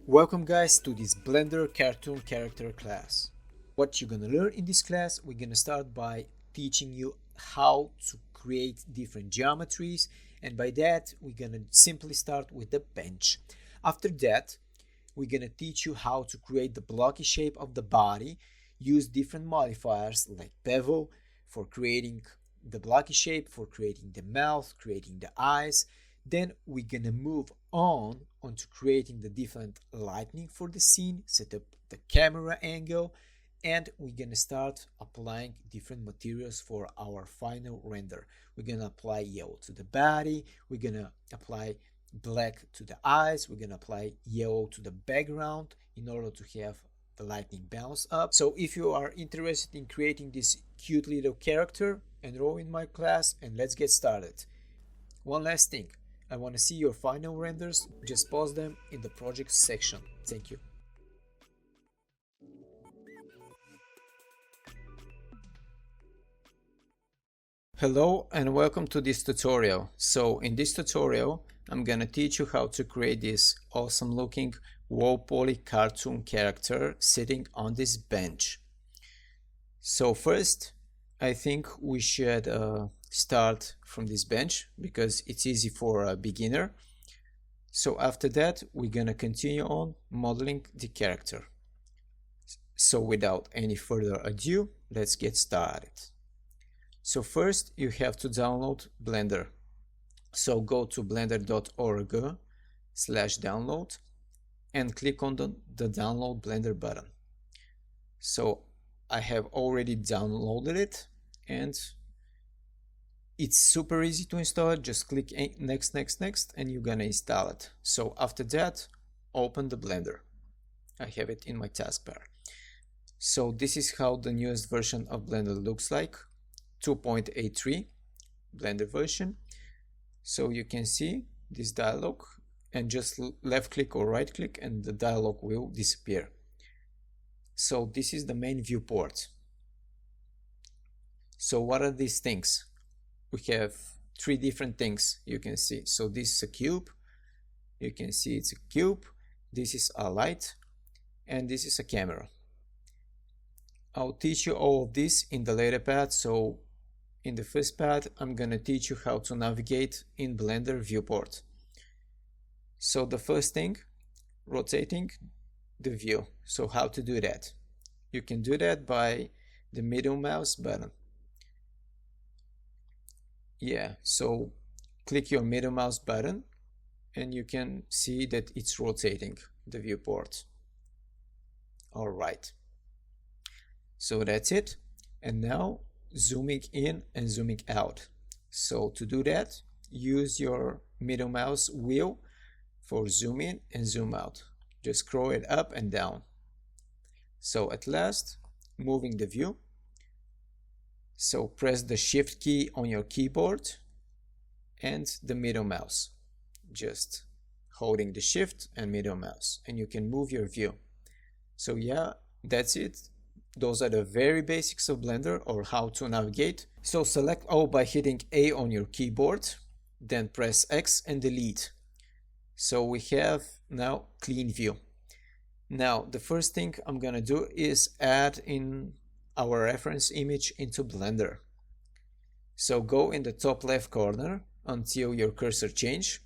Welcome guys to this Blender cartoon character class. What you're gonna learn in this class, we're gonna start by teaching you how to create different geometries, and by that we're gonna simply start with the bench. After that, we're gonna teach you how to create the blocky shape of the body, use different modifiers like bevel for creating the blocky shape, for creating the mouth, creating the eyes. Then we're gonna move onto creating the different lighting for the scene, set up the camera angle, and we're gonna start applying different materials for our final render. We're gonna apply yellow to the body, we're gonna apply black to the eyes, we're gonna apply yellow to the background in order to have the lightning bounce up. So if you are interested in creating this cute little character, enroll in my class and let's get started. One last thing, I want to see your final renders. Just pause them in the projects section. Thank you. Hello and welcome to this tutorial. So in this tutorial, I'm gonna teach you how to create this awesome looking lowpoly cartoon character sitting on this bench. So first, I think we should start from this bench because it's easy for a beginner. So after that, we're gonna continue on modeling the character. So without any further ado, let's get started. So first you have to download Blender. So go to blender.org/download and click on the download Blender button. So I have already downloaded it and it's super easy to install. Just click next, and you're gonna install it. So after that, open the Blender. I have it in my taskbar. So this is how the newest version of Blender looks like, 2.83 Blender version. So you can see this dialog and just left click or right click and the dialog will disappear. So this is the main viewport. So what are these things? We have three different things you can see. So this is a cube. You can see it's a cube. This is a light and this is a camera. I'll teach you all of this in the later part. So in the first part, I'm gonna teach you how to navigate in Blender viewport. So the first thing, rotating the view. So how to do that? You can do that by the middle mouse button. Yeah, so click your middle mouse button and you can see that it's rotating the viewport. All right, so that's it. And now zooming in and zooming out. So to do that, use your middle mouse wheel for zoom in and zoom out. Just scroll it up and down. So at last, moving the view. So press the shift key on your keyboard and the middle mouse. Just holding the shift and middle mouse and you can move your view. So yeah, that's it. Those are the very basics of Blender or how to navigate. So select all by hitting A on your keyboard, then press X and delete. So we have now clean view. Now the first thing I'm gonna do is add in our reference image into Blender. So go in the top left corner until your cursor change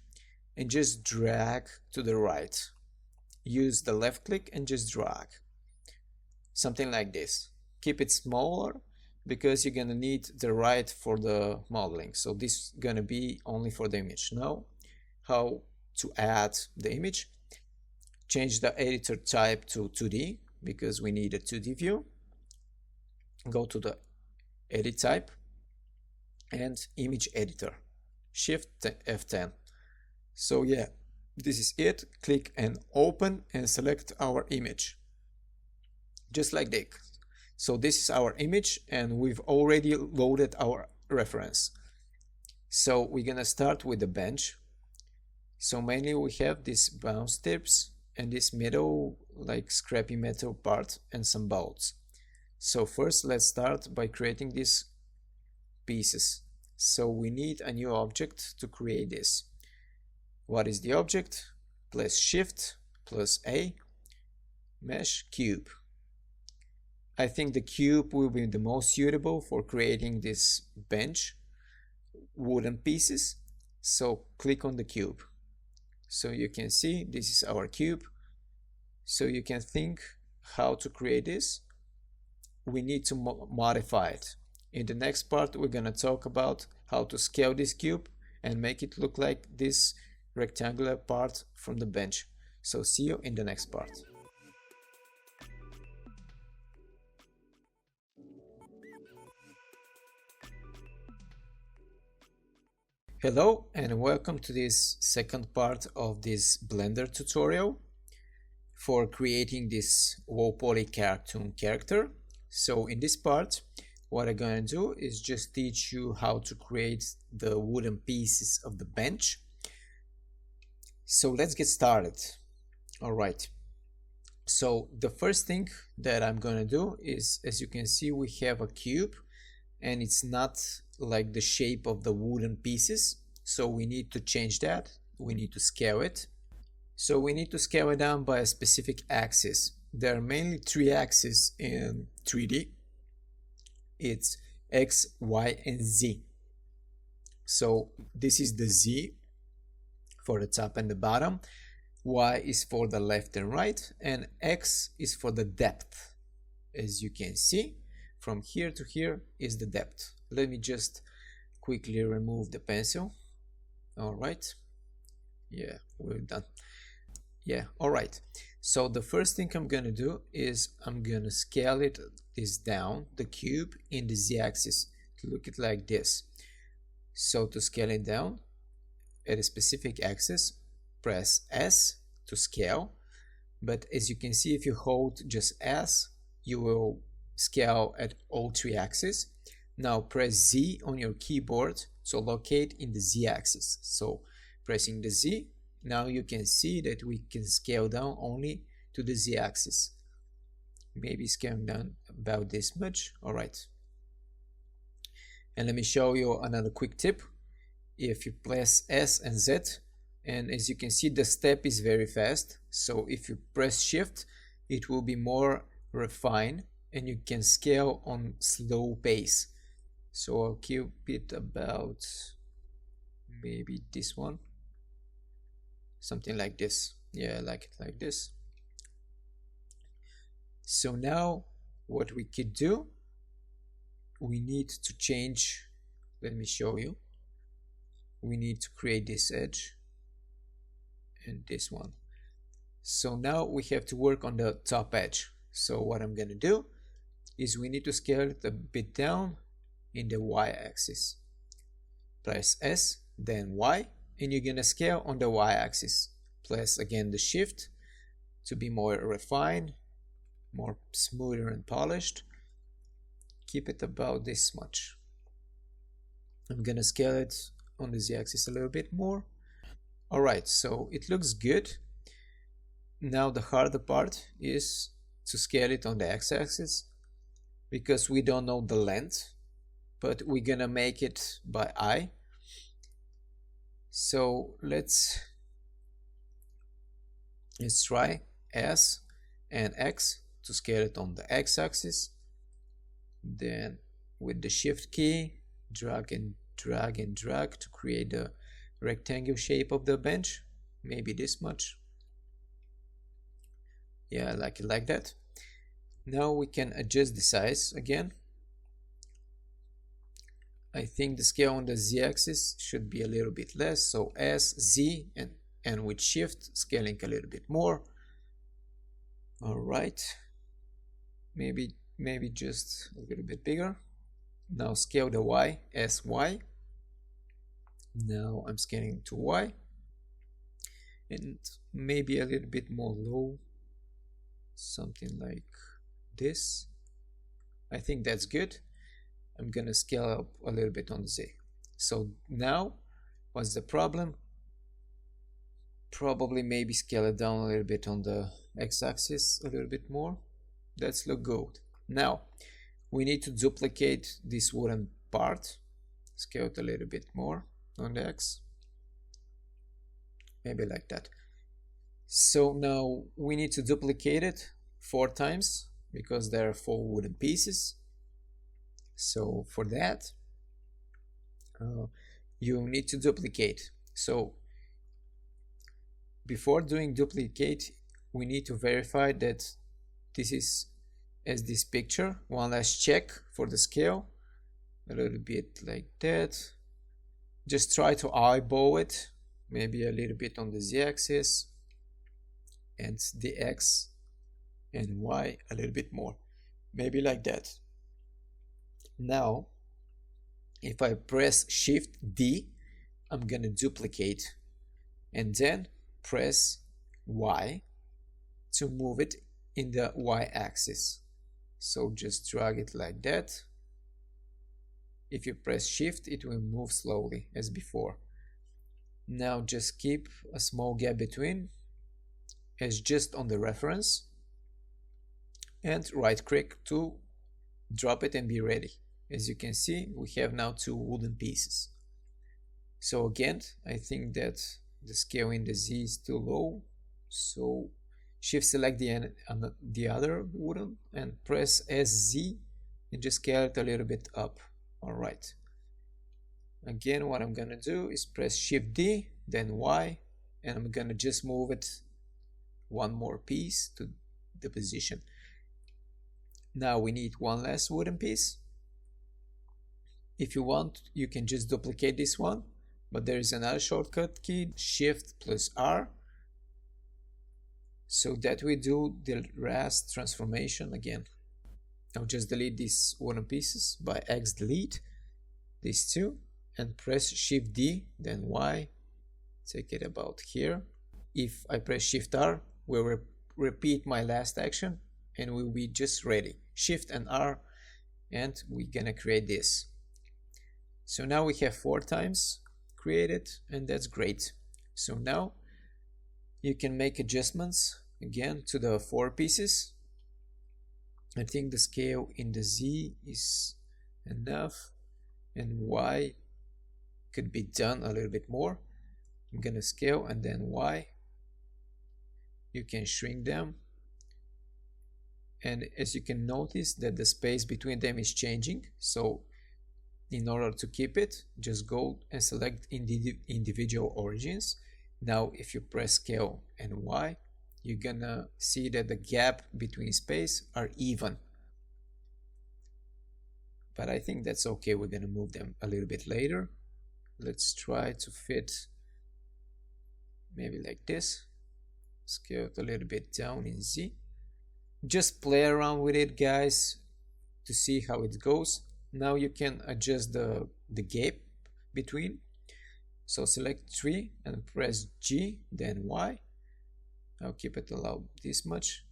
and just drag to the right. Use the left click and just drag. Something like this. Keep it smaller because you're gonna need the right for the modeling. So this is gonna be only for the image. Now, how to add the image? Change the editor type to 2D because we need a 2D view. Go to the edit type and image editor, shift F10. So yeah, this is it. Click and open and select our image just like this. So this is our image and we've already loaded our reference. So we're gonna start with the bench. So mainly we have these bounce tips and this middle like scrappy metal part and some bolts. So first let's start by creating these pieces. So we need a new object to create this. What is the object? Press Shift plus A, mesh, cube. I think the cube will be the most suitable for creating this bench wooden pieces. So click on the cube. So you can see this is our cube. So you can think how to create this. We need to modify it. In the next part, we're going to talk about how to scale this cube and make it look like this rectangular part from the bench. So see you in the next part. Hello and welcome to this second part of this Blender tutorial for creating this lowpoly cartoon character. So in this part, what I'm going to do is just teach you how to create the wooden pieces of the bench. So let's get started. All right. So the first thing that I'm going to do is, as you can see, we have a cube and it's not like the shape of the wooden pieces. So we need to change that. We need to scale it. So we need to scale it down by a specific axis. There are mainly three axes in 3D. It's X, Y, and Z. So this is the Z for the top and the bottom. Y is for the left and right, and X is for the depth. As you can see, from here to here is the depth. Let me just quickly remove the pencil. All right. Yeah, we're done. Yeah, all right. So the first thing I'm going to do is I'm going to scale this down, the cube, in the Z-axis to look it like this. So to scale it down at a specific axis, press S to scale. But as you can see, if you hold just S, you will scale at all three axes. Now press Z on your keyboard to locate in the Z axis. So pressing the Z, now you can see that we can scale down only to the Z axis. Maybe scaling down about this much. All right. And let me show you another quick tip. If you press S and Z, and as you can see, the step is very fast. So if you press Shift, it will be more refined and you can scale on slow pace. So I'll keep it about maybe this one, something like this. Yeah, I like it like this. So now what we could do, we need to change, let me show you. We need to create this edge and this one. So now we have to work on the top edge. So what I'm going to do is we need to scale it a bit down in the Y-axis. Press S, then Y, and you're going to scale on the Y-axis. Press again the Shift to be more refined, more smoother and polished. Keep it about this much. I'm going to scale it on the Z-axis a little bit more. All right, so it looks good. Now the harder part is to scale it on the X-axis because we don't know the length, but we're gonna make it by eye. So let's try S and X to scale it on the X-axis. Then with the Shift key, drag and drag to create the rectangle shape of the bench. Maybe this much. Yeah, I like it like that. Now we can adjust the size again. I think the scale on the Z-axis should be a little bit less. So S, Z, and with Shift, scaling a little bit more. All right. Maybe just a little bit bigger. Now scale the Y, S, Y. Now I'm scaling to Y. And maybe a little bit more low. Something like this. I think that's good. I'm gonna scale up a little bit on the Z. So now, what's the problem? Probably maybe scale it down a little bit on the X-axis, a little bit more. That's look good. Now, we need to duplicate this wooden part. Scale it a little bit more on the X. Maybe like that. So now we need to duplicate it 4 times because there are 4 wooden pieces. So for that, you need to duplicate. So before doing duplicate, we need to verify that this is as this picture. One last check for the scale, a little bit like that. Just try to eyeball it, maybe a little bit on the z-axis and the x and y a little bit more, maybe like that. Now if I press Shift D, I'm gonna duplicate and then press Y to move it in the y-axis. So just drag it like that. If you press Shift, it will move slowly as before. Now just keep a small gap between as just on the reference and right click to drop it and be ready. As you can see, we have now 2 wooden pieces. So again, I think that the scale in the Z is too low, so shift select the other wooden and press SZ and just scale it a little bit up. Alright. Again, what I'm gonna do is press Shift D, then Y, and I'm gonna just move it 1 more piece to the position. Now we need 1 last wooden piece. If you want, you can just duplicate this one, but there is another shortcut key, Shift plus R, so that we do the last transformation again. I'll just delete these wooden pieces by X delete these 2 and press Shift D, then Y, take it about here. If I press Shift R, we'll repeat my last action and we'll be just ready. Shift and R, and we're gonna create this. So now we have 4 times created, and that's great. So now you can make adjustments again to the 4 pieces. I think the scale in the Z is enough, and Y could be done a little bit more. I'm gonna scale and then Y. You can shrink them, and as you can notice that the space between them is changing. So in order to keep it, just go and select individual origins. Now if you press scale and Y, you're gonna see that the gap between space are even. But I think that's okay, we're gonna move them a little bit later. Let's try to fit maybe like this. Scale it a little bit down in Z. Just play around with it, guys, to see how it goes. Now you can adjust the gap between. So select 3 and press G, then Y. I'll keep it allowed this much.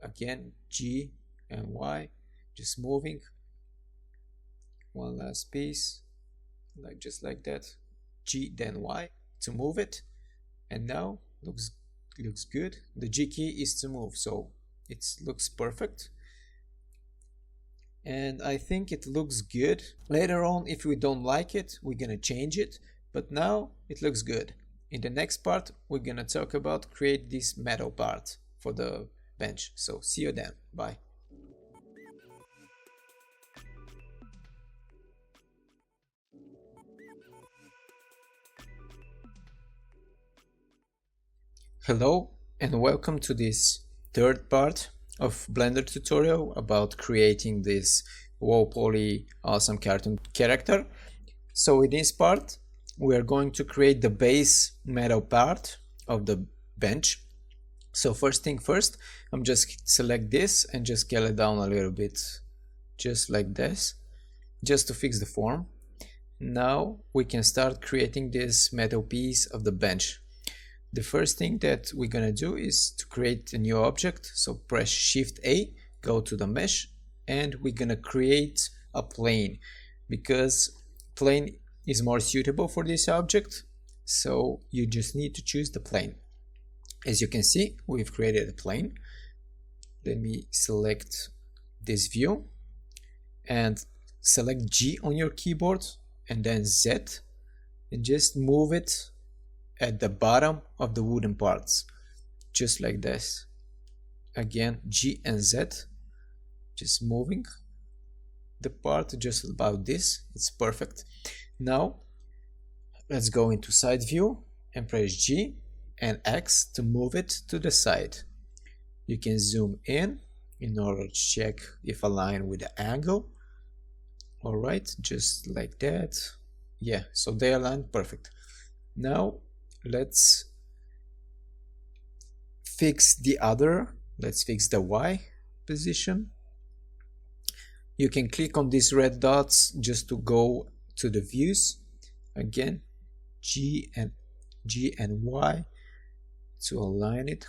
Again, G and Y, just moving. 1 last piece, like just like that. G, then Y to move it. And now looks good. The G key is to move, so it looks perfect. And I think it looks good. Later on, if we don't like it, we're gonna change it, but now it looks good. In the next part, we're gonna talk about create this metal part for the bench. So see you then. Bye. Hello and welcome to this 3rd part of Blender tutorial about creating this lowpoly awesome cartoon character. So in this part we are going to create the base metal part of the bench. So first thing first, I'm just select this and just scale it down a little bit, just like this, just to fix the form. Now we can start creating this metal piece of the bench. The first thing that we're gonna do is to create a new object. So press Shift A, go to the mesh, and we're gonna create a plane because plane is more suitable for this object. So you just need to choose the plane. As you can see, we've created a plane. Let me select this view and select G on your keyboard and then Z and just move it at the bottom of the wooden parts. just like this. Again, G and Z, just moving the part just about this. It's perfect. Now let's go into side view and press G and X to move it to the side. You can zoom in order to check if aligned with the angle. Alright, just like that. Yeah, so they aligned perfect. Now let's fix the other. Let's fix the Y position. You can click on these red dots just to go to the views. Again, G and Y to align it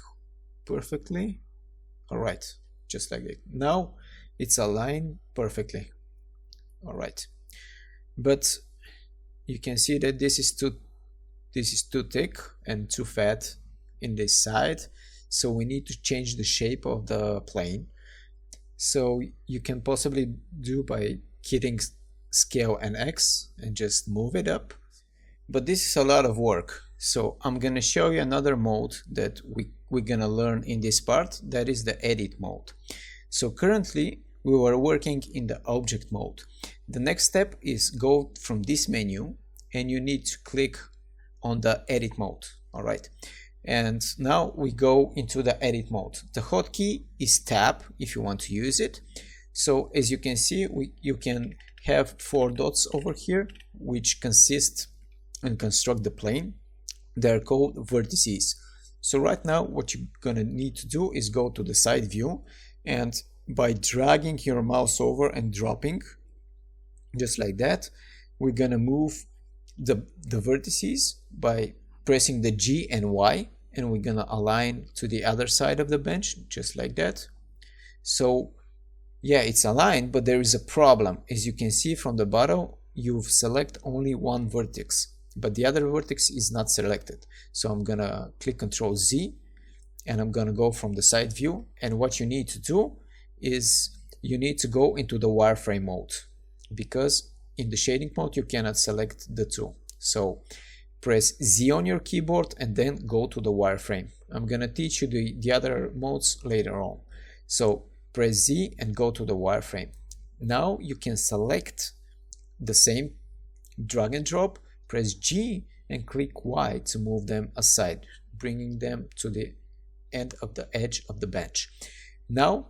perfectly. Alright, just like that. Now it's aligned perfectly. Alright, but you can see that this is too thick and too fat in this side, so we need to change the shape of the plane. So you can possibly do by hitting scale and X and just move it up, but this is a lot of work. So I'm gonna show you another mode that we're gonna learn in this part, that is the edit mode. So currently we were working in the object mode. The next step is go from this menu and you need to click on the edit mode. All right, and now we go into the edit mode. The hotkey is tab if you want to use it. So as you can see, you can have 4 dots over here which consist and construct the plane. They're called vertices. So right now what you're gonna need to do is go to the side view, and by dragging your mouse over and dropping just like that, we're gonna move the vertices by pressing the G and Y, and we're gonna align to the other side of the bench just like that. So yeah, it's aligned, but there is a problem. As you can see from the bottom, you've select only one vertex, but the other vertex is not selected. So I'm gonna click Ctrl Z and I'm gonna go from the side view, and what you need to do is you need to go into the wireframe mode, because in the shading mode you cannot select the two. So press Z on your keyboard and then go to the wireframe. I'm gonna teach you the other modes later on. So press Z and go to the wireframe. Now you can select the same, drag and drop, press G and click Y to move them aside, bringing them to the end of the edge of the bench. Now,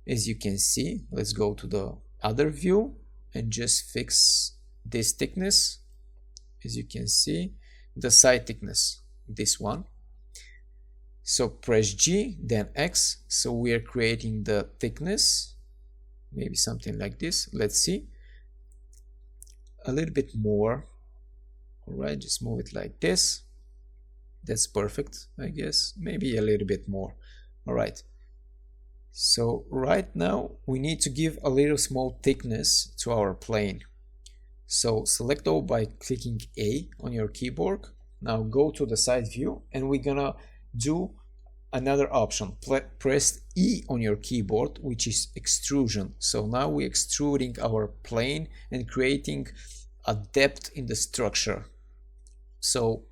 as you can see, let's go to the other view and just fix this thickness. As you can see, the side thickness, this one. So press G, then X. So we are creating the thickness, maybe something like this. Let's see. A little bit more. All right, just move it like this. That's perfect, I guess. Maybe a little bit more. All right. So right now we need to give a little small thickness to our plane. So select all by clicking A on your keyboard. Now go to the side view and we're gonna do another option. Press E on your keyboard, which is extrusion. So now we're extruding our plane and creating a depth in the structure. So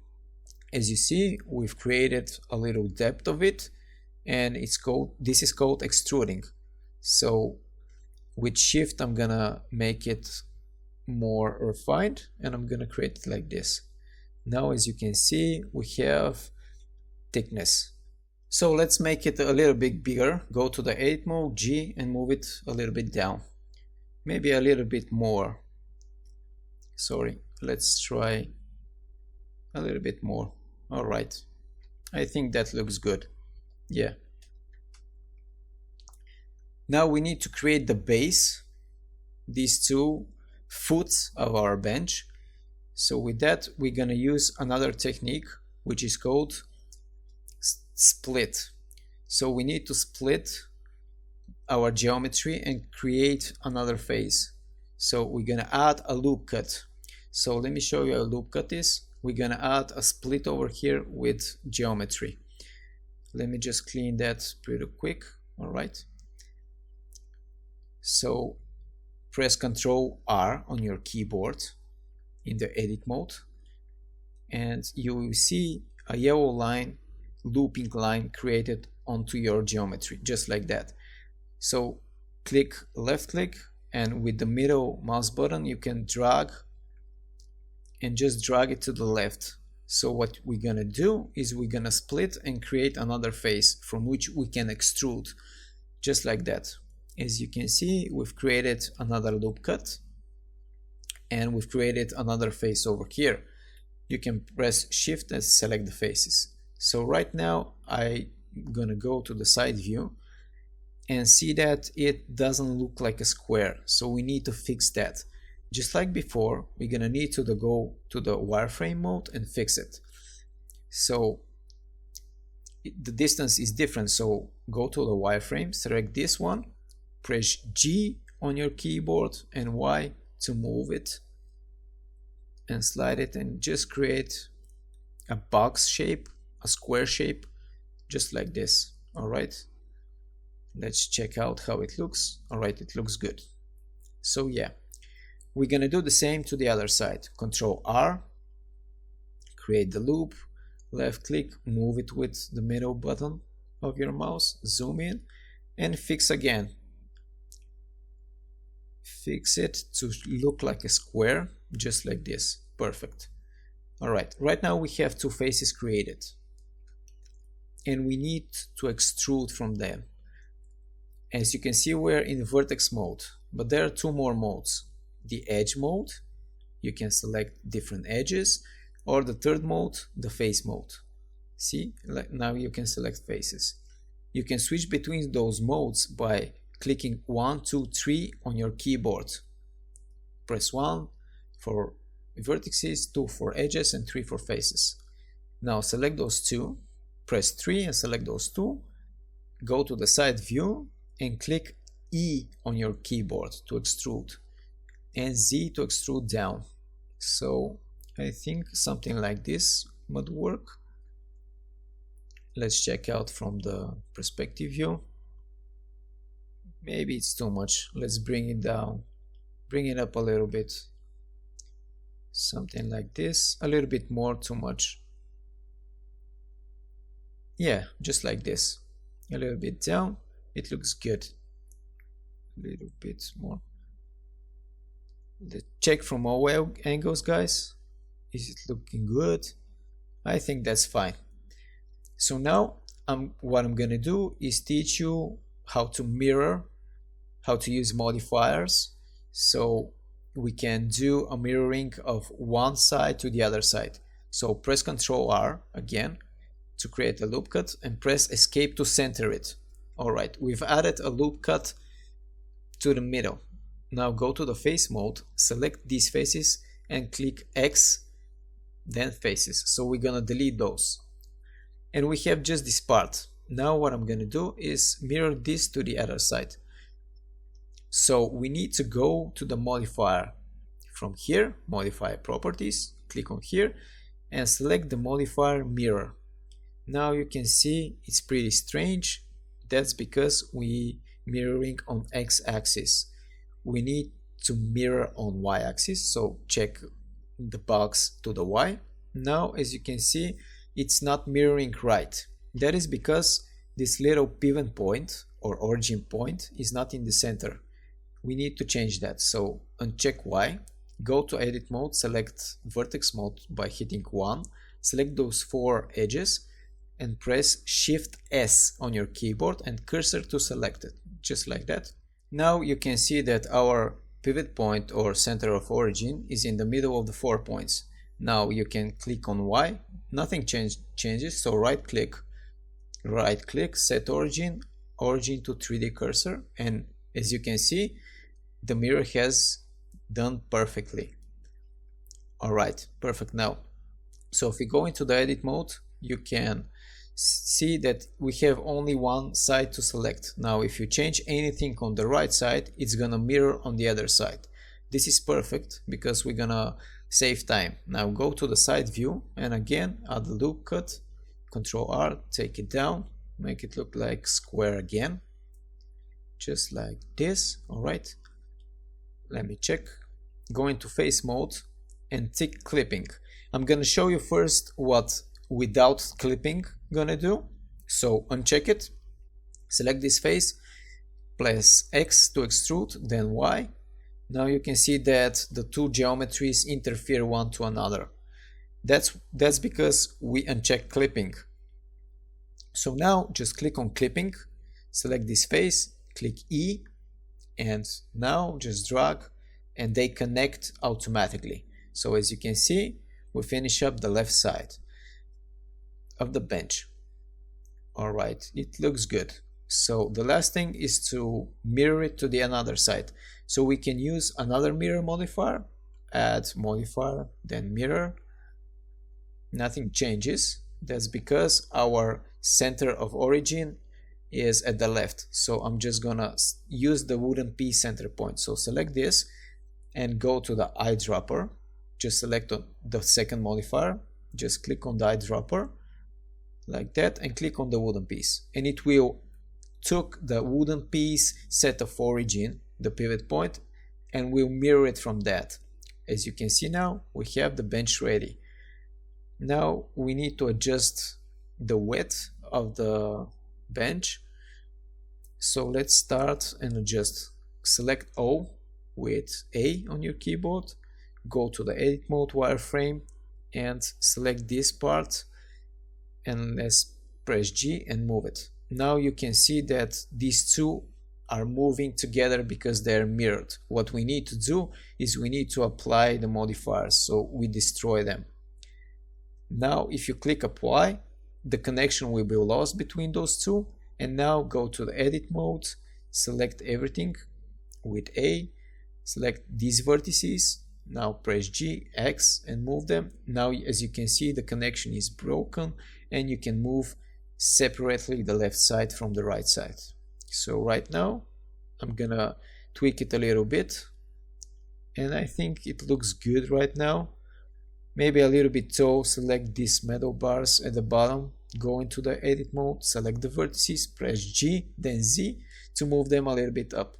as you see, we've created a little depth of it, and this is called extruding. So with Shift I'm gonna make it more refined and I'm gonna create it like this. Now as you can see, we have thickness. So let's make it a little bit bigger. Go to the edit mode, G, and move it a little bit down, maybe a little bit more. Sorry, let's try a little bit more. All right, I think that looks good. Yeah. Now we need to create the base, these 2 foot of our bench. So with that, we're gonna use another technique which is called split. So we need to split our geometry and create another face. So we're gonna add a loop cut. So let me show you how a loop cut is. We're gonna add a split over here with geometry. Let me just clean that pretty quick. All right. So press Ctrl R on your keyboard in the edit mode, and you will see a yellow line looping line created onto your geometry, just like that. So left click, and with the middle mouse button you can drag and just drag it to the left. So what we're gonna do is we're gonna split and create another face from which we can extrude, just like that. As you can see, we've created another loop cut and we've created another face over here. You can press shift and select the faces. So right now I'm gonna go to the side view and see that it doesn't look like a square, so we need to fix that. Just like before, we're gonna need to go to the wireframe mode and fix it. So the distance is different, so go to the wireframe, select this one, press G on your keyboard and Y to move it and slide it, and just create a box shape, a square shape, just like this. All right, let's check out how it looks. All right, it looks good. So yeah, we're gonna do the same to the other side. Control R, create the loop, left click, move it with the middle button of your mouse, zoom in and fix again. Fix it to look like a square, just like this. Perfect. All right, right now we have two faces created and we need to extrude from them. As you can see, we're in vertex mode, but there are two more modes. The edge mode, you can select different edges, or the third mode, the face mode. See, now you can select faces. You can switch between those modes by clicking 1, 2, 3 on your keyboard. Press 1 for vertices, 2 for edges, and 3 for faces. Now select those two, press 3 and select those two, go to the side view and click E on your keyboard to extrude and Z to extrude down. So I think something like this would work. Let's check out from the perspective view. Maybe it's too much. Let's bring it down, bring it up a little bit. Something like this, a little bit more, too much. Yeah, just like this. A little bit down, it looks good. A little bit more. Let's check from all angles, guys. Is it looking good? I think that's fine. So now what I'm gonna do is teach you how to mirror, how to use modifiers, so we can do a mirroring of one side to the other side. So press Ctrl R again to create a loop cut and press escape to center it. Alright, we've added a loop cut to the middle. Now go to the face mode, select these faces and click X, then faces. So we're gonna delete those. And we have just this part. Now what I'm gonna do is mirror this to the other side. So we need to go to the modifier. From here, modifier properties, click on here and select the modifier mirror. Now you can see it's pretty strange. That's because we mirroring on X-axis. We need to mirror on Y-axis, so check the box to the Y. Now as you can see, it's not mirroring right. That is because this little pivot point or origin point is not in the center. We need to change that, so uncheck Y, go to edit mode, select vertex mode by hitting 1, select those 4 edges and press Shift S on your keyboard and cursor to select it, just like that. Now you can see that our pivot point or center of origin is in the middle of the 4 points. Now you can click on Y, nothing changes, so right click, set origin to 3D cursor, and as you can see, the mirror has done perfectly. Alright, perfect now. So if we go into the edit mode, you can see that we have only one side to select. Now if you change anything on the right side, it's gonna mirror on the other side. This is perfect because we're gonna save time. Now go to the side view and again add the loop cut, Ctrl R, take it down, make it look like square again, just like this. Alright, let me check. Go into face mode and tick clipping. I'm gonna show you first what without clipping gonna do. So uncheck it, select this face, press X to extrude, then Y. Now you can see that the two geometries interfere one to another. That's because we uncheck clipping. So now just click on clipping, select this face, click E, and now just drag and they connect automatically. So as you can see, we finish up the left side of the bench. Alright, it looks good. So the last thing is to mirror it to the another side. So we can use another mirror modifier, add modifier, then mirror. Nothing changes. That's because our center of origin is at the left. So I'm just gonna use the wooden piece center point. So select this and go to the eyedropper. Just select the second modifier. Just click on the eyedropper like that and click on the wooden piece. And it will took the wooden piece set of origin, the pivot point, and we'll mirror it from that. As you can see now, we have the bench ready. Now we need to adjust the width of the bench. So let's start and adjust. Select O with A on your keyboard, go to the edit mode wireframe and select this part and let's press G and move it. Now you can see that these two are moving together because they're mirrored. What we need to do is we need to apply the modifiers, so we destroy them. Now if you click apply, the connection will be lost between those two, and now go to the edit mode, select everything with A, select these vertices, now press G, X and move them. Now as you can see, the connection is broken and you can move separately the left side from the right side. So right now I'm gonna tweak it a little bit and I think it looks good right now. Maybe a little bit tall. Select these metal bars at the bottom, go into the edit mode, select the vertices, press G then Z to move them a little bit up.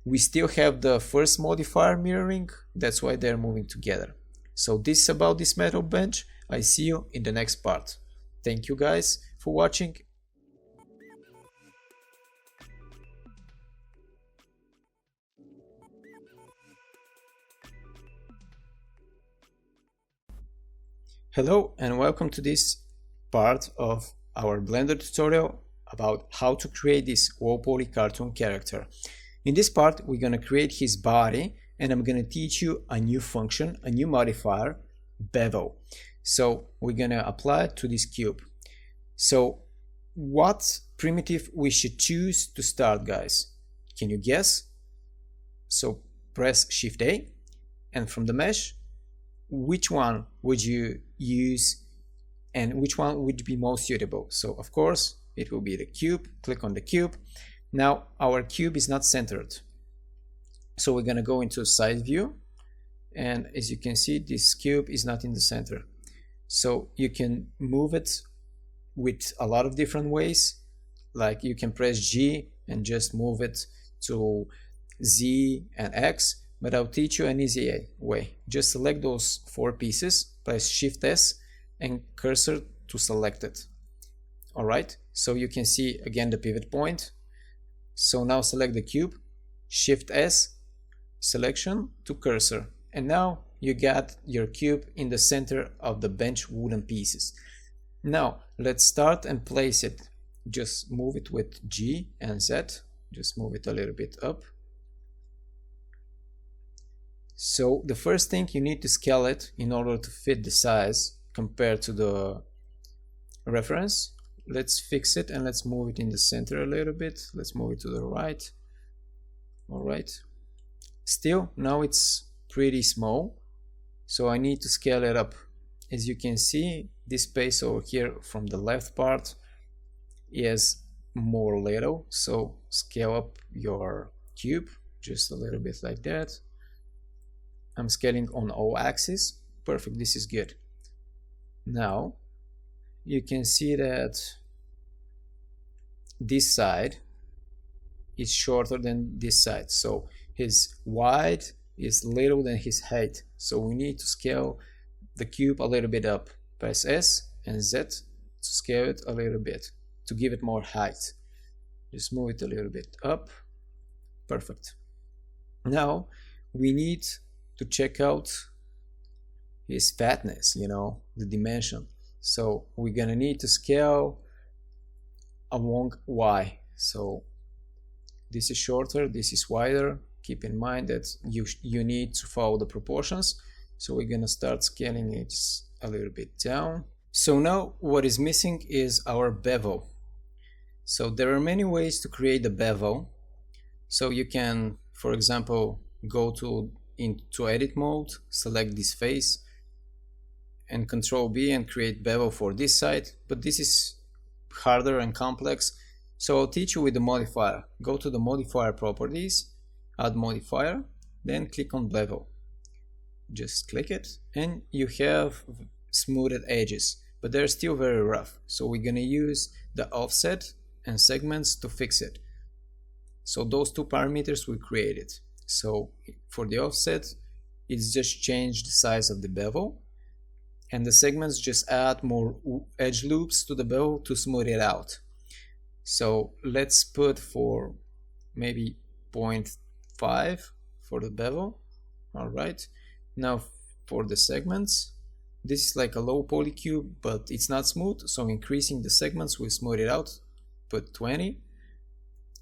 We still have the first modifier mirroring, that's why they're moving together. So this is about this metal bench. I see you in the next part. Thank you guys for watching. Hello and welcome to this part of our Blender tutorial about how to create this low-poly cartoon character. In this part we're going to create his body and I'm going to teach you a new function, a new modifier, bevel. So we're going to apply it to this cube. So what primitive we should choose to start, guys? Can you guess? So press Shift A and from the mesh, which one would you use and which one would be most suitable? So of course it will be the cube. Click on the cube. Now our cube is not centered, so we're gonna go into side view and as you can see this cube is not in the center. So you can move it with a lot of different ways, like you can press G and just move it to Z and X, but I'll teach you an easy way. Just select those four pieces, press Shift S and cursor to select it. Alright, so you can see again the pivot point. So now select the cube, Shift S, selection to cursor, and now you got your cube in the center of the bench wooden pieces. Now let's start and place it. Just move it with G and Z, just move it a little bit up. So the first thing, you need to scale it in order to fit the size compared to the reference. Let's fix it and let's move it in the center a little bit. Let's move it to the right. All right. Still, now it's pretty small, so I need to scale it up. As you can see, this space over here from the left part is more little, so scale up your cube just a little bit like that. I'm scaling on all axes. Perfect, this is good. Now you can see that this side is shorter than this side, so his width is little than his height, so we need to scale the cube a little bit up. Press S and Z scale it a little bit to give it more height. Just move it a little bit up. Perfect. Now we need to check out his fatness, you know, the dimension. So we're gonna need to scale along Y. So this is shorter, this is wider. Keep in mind that you need to follow the proportions. So we're gonna start scaling it a little bit down. So now what is missing is our bevel. So there are many ways to create the bevel. So you can, for example, go into edit mode, select this face, and Control B and create bevel for this side. But this is harder and complex. So I'll teach you with the modifier. Go to the modifier properties, add modifier, then click on bevel. Just click it, and you have smoothed edges, but they're still very rough. So we're gonna use the offset and segments to fix it. So those two parameters we created. So for the offset, it's just change the size of the bevel, and the segments just add more edge loops to the bevel to smooth it out. So let's put for maybe 0.5 for the bevel. All right. Now for the segments, this is like a low poly cube, but it's not smooth. So increasing the segments will smooth it out. Put 20.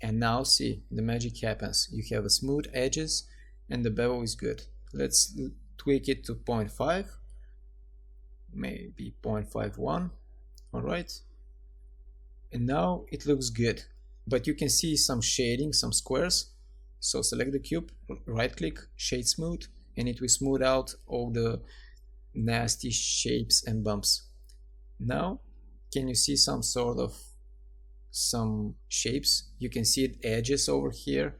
And now see, the magic happens. You have a smooth edges and the bevel is good. Let's tweak it to 0.5, maybe 0.51. All right. And now it looks good, but you can see some shading, some squares. So select the cube, right click, shade smooth, and it will smooth out all the nasty shapes and bumps. Now, can you see some shapes? You can see the edges over here,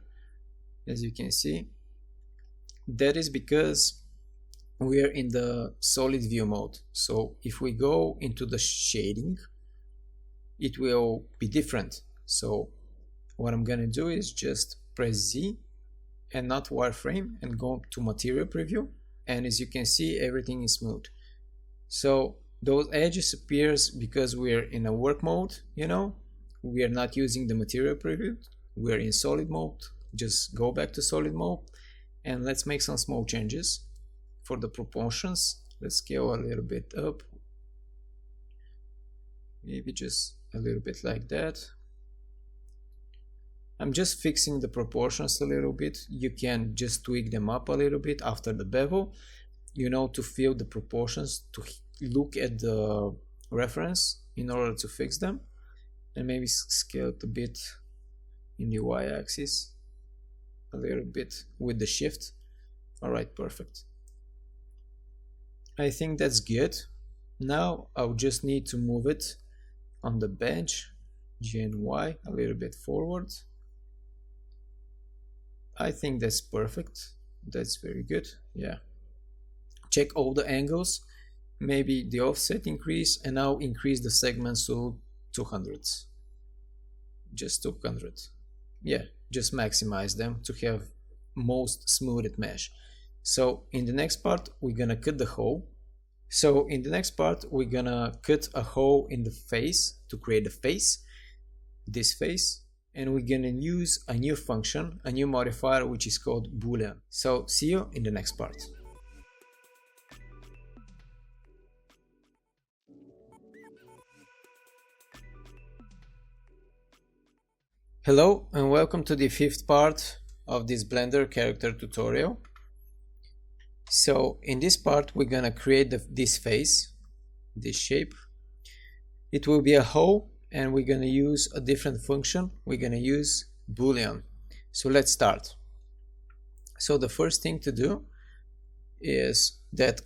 as you can see. That is because we are in the solid view mode. So if we go into the shading, it will be different. So what I'm gonna do is just press Z and not wireframe and go to material preview, and as you can see, everything is smooth. So those edges appears because we're in a work mode, you know, we are not using the material preview, we're in solid mode. Just go back to solid mode and let's make some small changes. For the proportions, let's scale a little bit up, maybe just a little bit like that. I'm just fixing the proportions a little bit. You can just tweak them up a little bit after the bevel, you know, to feel the proportions, to look at the reference in order to fix them, and maybe scale it a bit in the y-axis a little bit with the shift. All right, perfect. I think that's good. Now I'll just need to move it on the bench, G and Y, a little bit forward. I think that's perfect. That's very good. Yeah. Check all the angles. Maybe the offset increase, and now increase the segments to 200. Just 200. Yeah, just maximize them to have most smoothed mesh. So in the next part, we're gonna cut the hole. So in the next part, we're gonna cut a hole in the face to create the face, this face, and we're gonna use a new function, a new modifier, which is called Boolean. So see you in the next part. Hello and welcome to the 5th part of this Blender character tutorial. So in this part we're gonna create this face, this shape. It will be a hole, and we're gonna use a different function. We're gonna use Boolean. So let's start. So the first thing to do is that,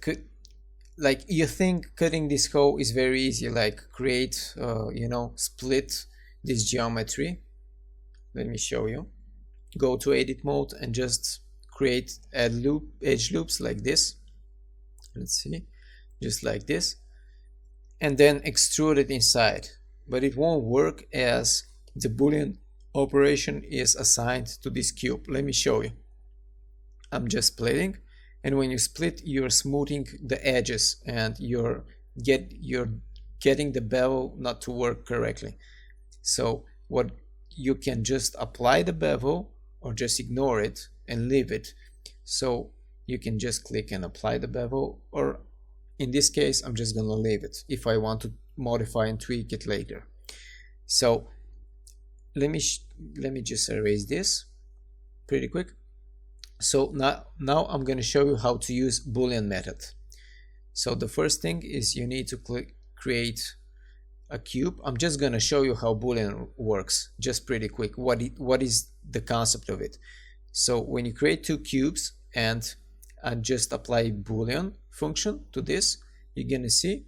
like, you think cutting this hole is very easy, like create, you know, split this geometry. Let me show you. Go to edit mode and just create edge loops like this. Let's see, just like this, and then extrude it inside. But it won't work as the Boolean operation is assigned to this cube. Let me show you. I'm just splitting, and when you split, you're smoothing the edges, and you're getting the bevel not to work correctly. So what you can just apply the bevel or just ignore it and leave it. So you can just click and apply the bevel, or in this case I'm just gonna leave it if I want to modify and tweak it later. So let me just erase this pretty quick. So now I'm going to show you how to use Boolean method. So the first thing is you need to create a cube. I'm just going to show you how Boolean works just pretty quick. What is the concept of it? So when you create two cubes and just apply Boolean function to this, you're going to see,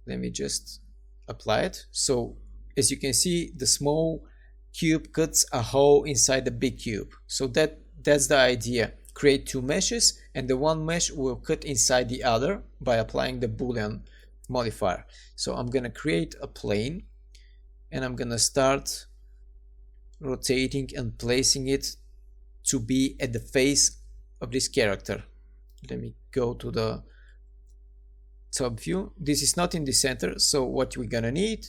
let me just apply it. So as you can see, the small cube cuts a hole inside the big cube. So that's the idea. Create two meshes, and the one mesh will cut inside the other by applying the Boolean modifier. So I'm gonna create a plane, and I'm gonna start rotating and placing it to be at the face of this character. Let me go to the top view. This is not in the center, so what we're gonna need,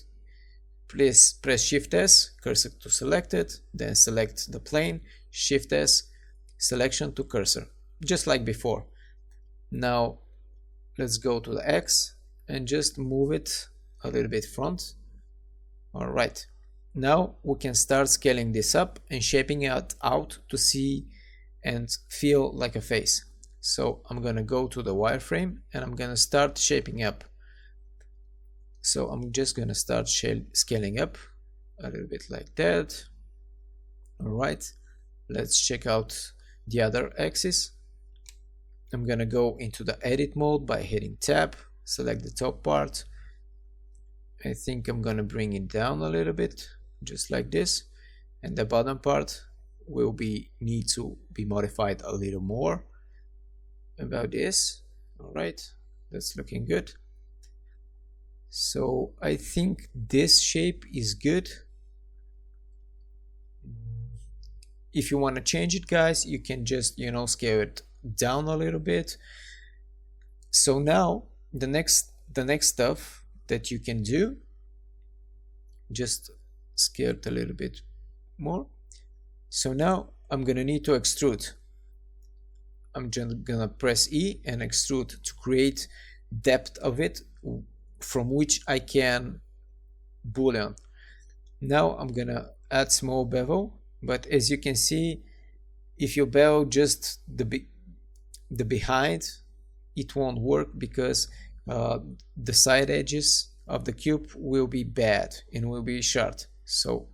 please press Shift S, cursor to selected, then select the plane, Shift S, selection to cursor, just like before. Now let's go to the X and just move it a little bit front. Alright, now we can start scaling this up and shaping it out to see and feel like a face. So I'm gonna go to the wireframe and I'm gonna start shaping up. So I'm just gonna start scaling up a little bit like that. Alright, let's check out the other axis. I'm gonna go into the edit mode by hitting tab, select the top part. I think I'm gonna bring it down a little bit, just like this, and the bottom part will need to be modified a little more. About this. Alright, that's looking good. So I think this shape is good. If you want to change it, guys, you can just, scale it down a little bit. So now the next stuff that you can do, just scale it a little bit more. So now I'm gonna need to extrude. I'm just gonna press E and extrude to create depth of it from which I can Boolean. Now I'm gonna add small bevel, but as you can see, if you bevel just the behind, it won't work because the side edges of the cube will be bad and will be short. So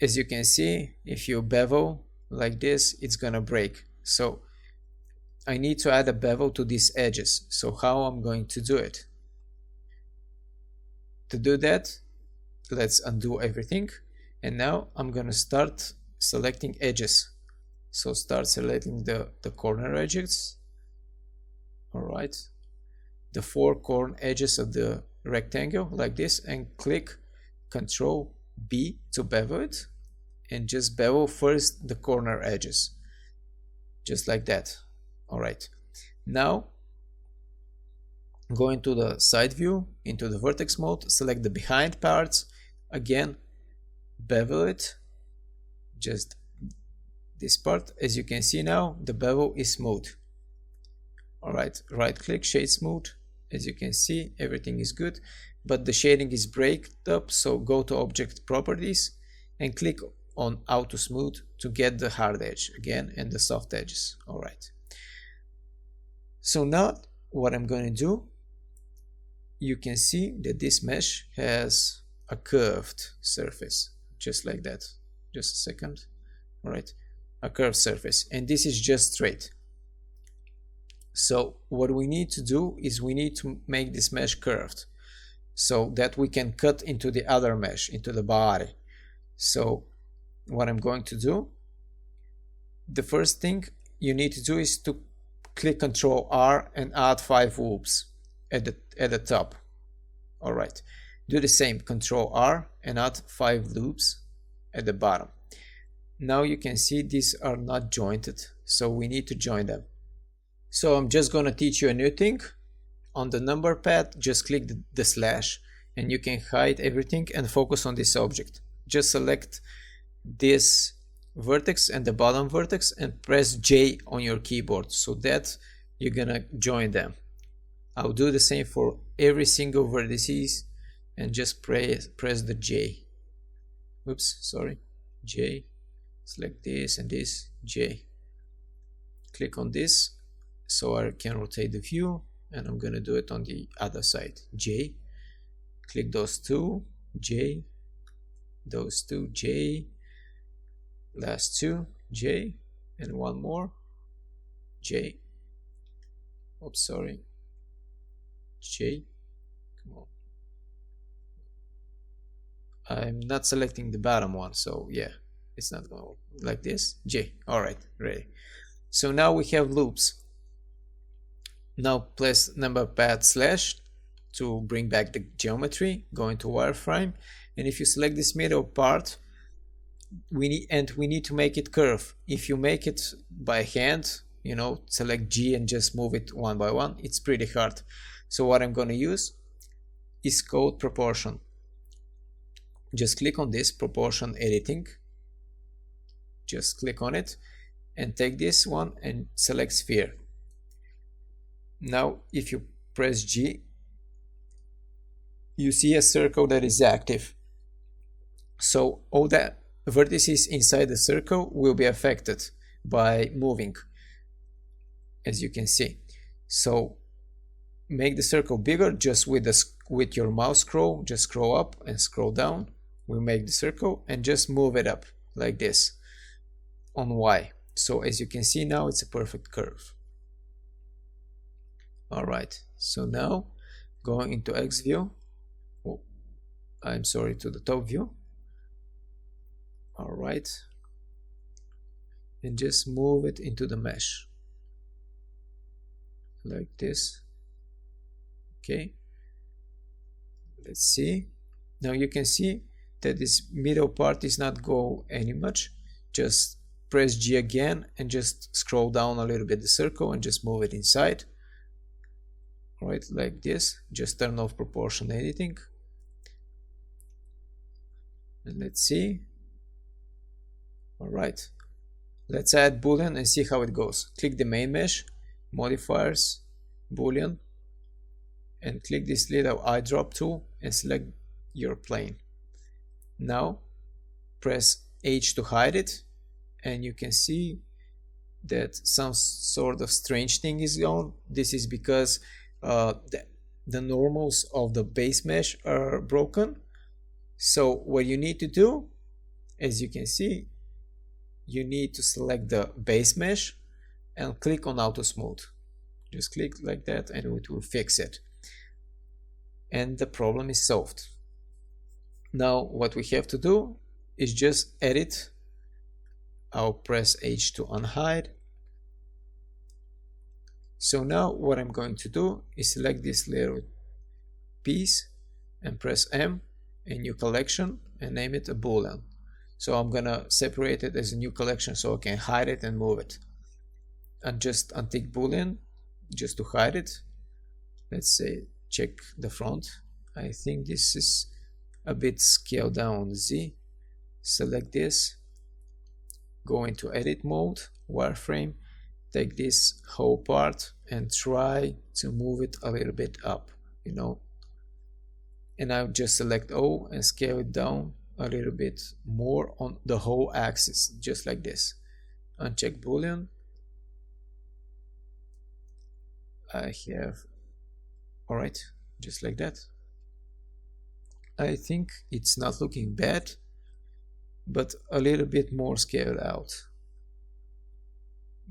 as you can see, if you bevel like this, it's gonna break. So I need to add a bevel to these edges. So how I'm going to do it? To do that, let's undo everything, and now I'm gonna start selecting edges. So start selecting the corner edges. Alright, the 4 corner edges of the rectangle like this, and click Ctrl B to bevel it, and just bevel first the corner edges, just like that. Alright, now go into the side view, into the vertex mode, select the behind parts, again bevel it, just this part. As you can see now, the bevel is smooth. Alright, right click, shade smooth. As you can see, everything is good, but the shading is breaked up, so go to object properties and click on auto smooth to get the hard edge again and the soft edges. Alright, so now what I'm going to do, you can see that this mesh has a curved surface, just like that. Just a second. Alright, a curved surface, and this is just straight. So what we need to do is we need to make this mesh curved so that we can cut into the other mesh, into the body. So what I'm going to do, the first thing you need to do is to click Ctrl R and add 5 loops at the top. Alright, do the same, Ctrl R and add 5 loops at the bottom. Now you can see these are not jointed, so we need to join them. So I'm just gonna teach you a new thing. on the number pad, just click the slash and you can hide everything and focus on this object. Just select this vertex and the bottom vertex and press J on your keyboard so that you're gonna join them. I'll do the same for every single vertices and just press the J. Oops, sorry, J. Select this and this, J. Click on this so I can rotate the view, and I'm gonna do it on the other side. J. Click those two, J. Those two, J. Last two, J. And one more, J. Oops, sorry, J. Come on. I'm not selecting the bottom one, so yeah, it's not going to work like this. J. Alright, ready. So now we have loops. Now press number pad slash to bring back the geometry. Go into wireframe, and if you select this middle part, we need to make it curve. If you make it by hand, you know, select G and just move it one by one, it's pretty hard. So what I'm going to use is code proportion. Just click on this proportion editing, just click on it and take this one and select sphere. Now if you press G, you see a circle that is active, so all the vertices inside the circle will be affected by moving, as you can see. So make the circle bigger just with your mouse scroll. Just scroll up and scroll down. We make the circle and just move it up like this on Y. So as you can see now, it's a perfect curve. Alright, so now going into X view, to the top view. Alright, and just move it into the mesh like this. Okay, let's see. Now you can see that this middle part is not go any much. Just press G again and just scroll down a little bit the circle and just move it inside. Alright, like this. Just turn off proportion editing. And let's see. Alright, let's add boolean and see how it goes. Click the main mesh, modifiers, boolean, and click this little eyedrop tool and select your plane. Now press H to hide it, and you can see that some sort of strange thing is on. This is because the normals of the base mesh are broken. So what you need to do, as you can see, you need to select the base mesh and click on auto smooth. Just click like that and it will fix it, and the problem is solved. Now what we have to do is just edit. I'll press H to unhide. So now what I'm going to do is select this little piece and press M, a new collection, and name it a boolean. So I'm gonna separate it as a new collection so I can hide it and move it. And just untick boolean just to hide it. Let's say check the front. I think this is a bit scaled down. Z. Select this. Go into edit mode, wireframe. Take this whole part and try to move it a little bit up, you know. And I'll just select O and scale it down a little bit more on the whole axis, just like this. Uncheck boolean. I have, alright, just like that. I think it's not looking bad, but a little bit more scaled out.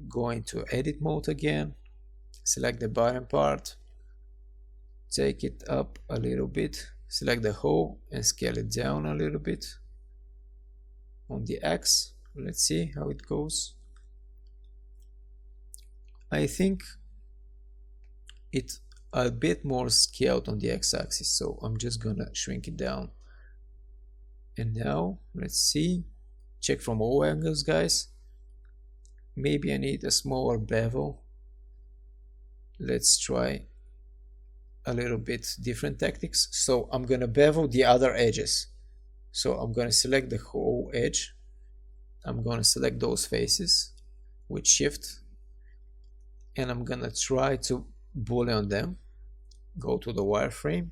Go into edit mode again, select the bottom part, take it up a little bit, select the whole and scale it down a little bit on the X. Let's see how it goes. I think it's a bit more scaled on the X-axis, so I'm just gonna shrink it down. And now let's see, check from all angles, guys. Maybe I need a smaller bevel. Let's try a little bit different tactics. So I'm gonna bevel the other edges. So I'm gonna select the whole edge. I'm gonna select those faces with shift, and I'm gonna try to boolean them. Go to the wireframe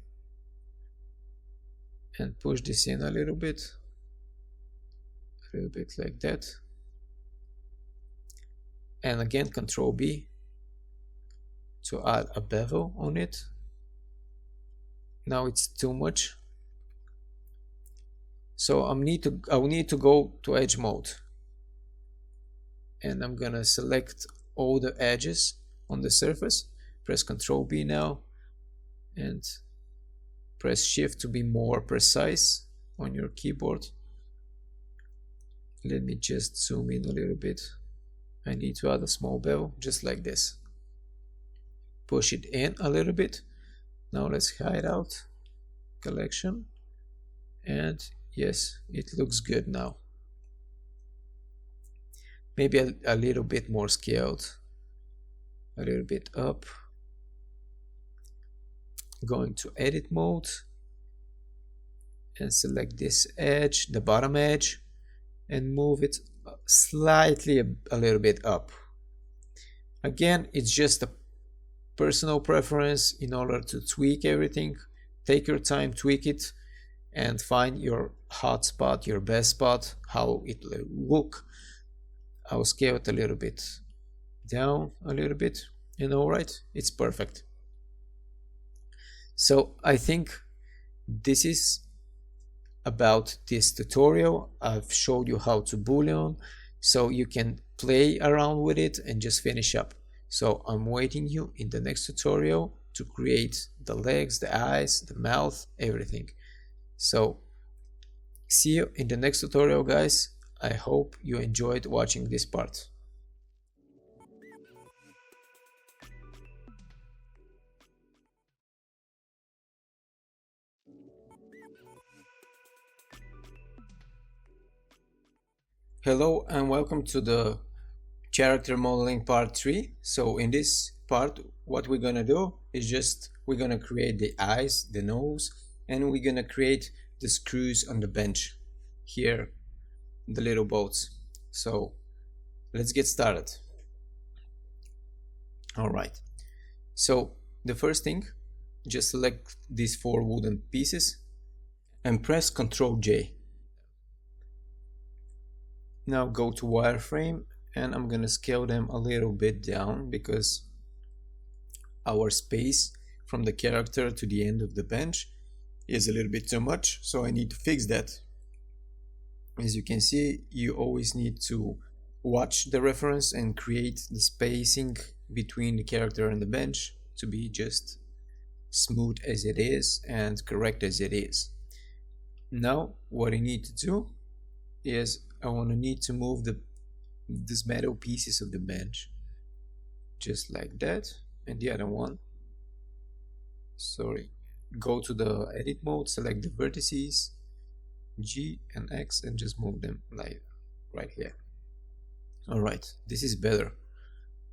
and push this in a little bit like that, and again Control B to add a bevel on it. Now it's too much, so I'll need to go to edge mode, and I'm gonna select all the edges on the surface. Press Control B now and press Shift to be more precise on your keyboard. Let me just zoom in a little bit. I need to add a small bevel, just like this. Push it in a little bit. Now let's hide out collection, and yes, it looks good now. Maybe a little bit more scaled, a little bit up. Going to edit mode and select this edge, the bottom edge, and move it slightly a little bit up. Again, it's just a personal preference. In order to tweak everything, take your time, tweak it, and find your hot spot, your best spot, how it will look. I'll scale it a little bit down a little bit, and alright, it's perfect. So I think this is about this tutorial. I've showed you how to boolean, so you can play around with it and just finish up. So I'm waiting you in the next tutorial to create the legs, the eyes, the mouth, everything. So see you in the next tutorial, guys. I hope you enjoyed watching this part. Hello and welcome to the character modeling part 3. So in this part, what we're gonna do is we're gonna create the eyes, the nose, and we're gonna create the screws on the bench here, the little bolts. So let's get started. Alright, so the first thing, just select these 4 wooden pieces and press Ctrl J. Now go to wireframe, and I'm gonna scale them a little bit down because our space from the character to the end of the bench is a little bit too much, so I need to fix that. As you can see, you always need to watch the reference and create the spacing between the character and the bench to be just smooth as it is and correct as it is. Now what I need to do is I need to move these metal pieces of the bench just like that, and the other one, go to the edit mode, select the vertices G and X and just move them like right here. Alright, this is better.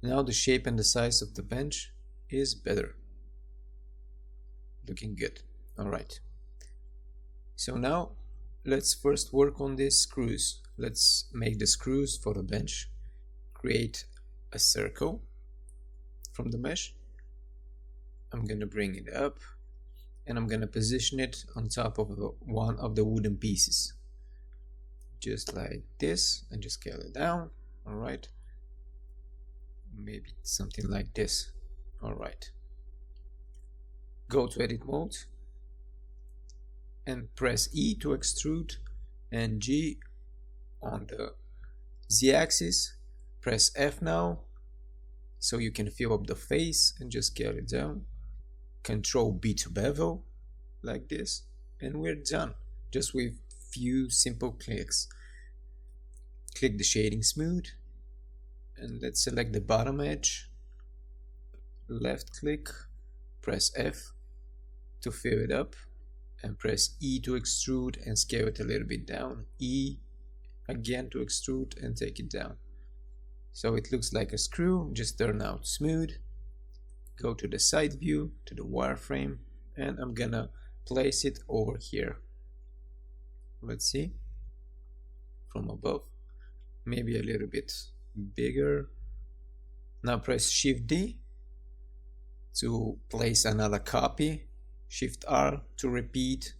Now the shape and the size of the bench is better, looking good. Alright, so now let's first work on these screws. Let's make the screws for the bench. Create a circle from the mesh. I'm gonna bring it up and I'm gonna position it on top of one of the wooden pieces, just like this, and just scale it down. Alright, maybe something like this. Alright, go to edit mode and press E to extrude and G on the Z-axis. Press F now so you can fill up the face and just scale it down. Control B to bevel like this, and we're done, just with few simple clicks. Click the shading smooth and let's select the bottom edge, left click, press F to fill it up, and press E to extrude and scale it a little bit down. E again to extrude and take it down. So it looks like a screw, just turn out smooth. go to the side view, to the wireframe, and I'm gonna place it over here. Let's see, from above, maybe a little bit bigger. Now press Shift D to place another copy, Shift R to repeat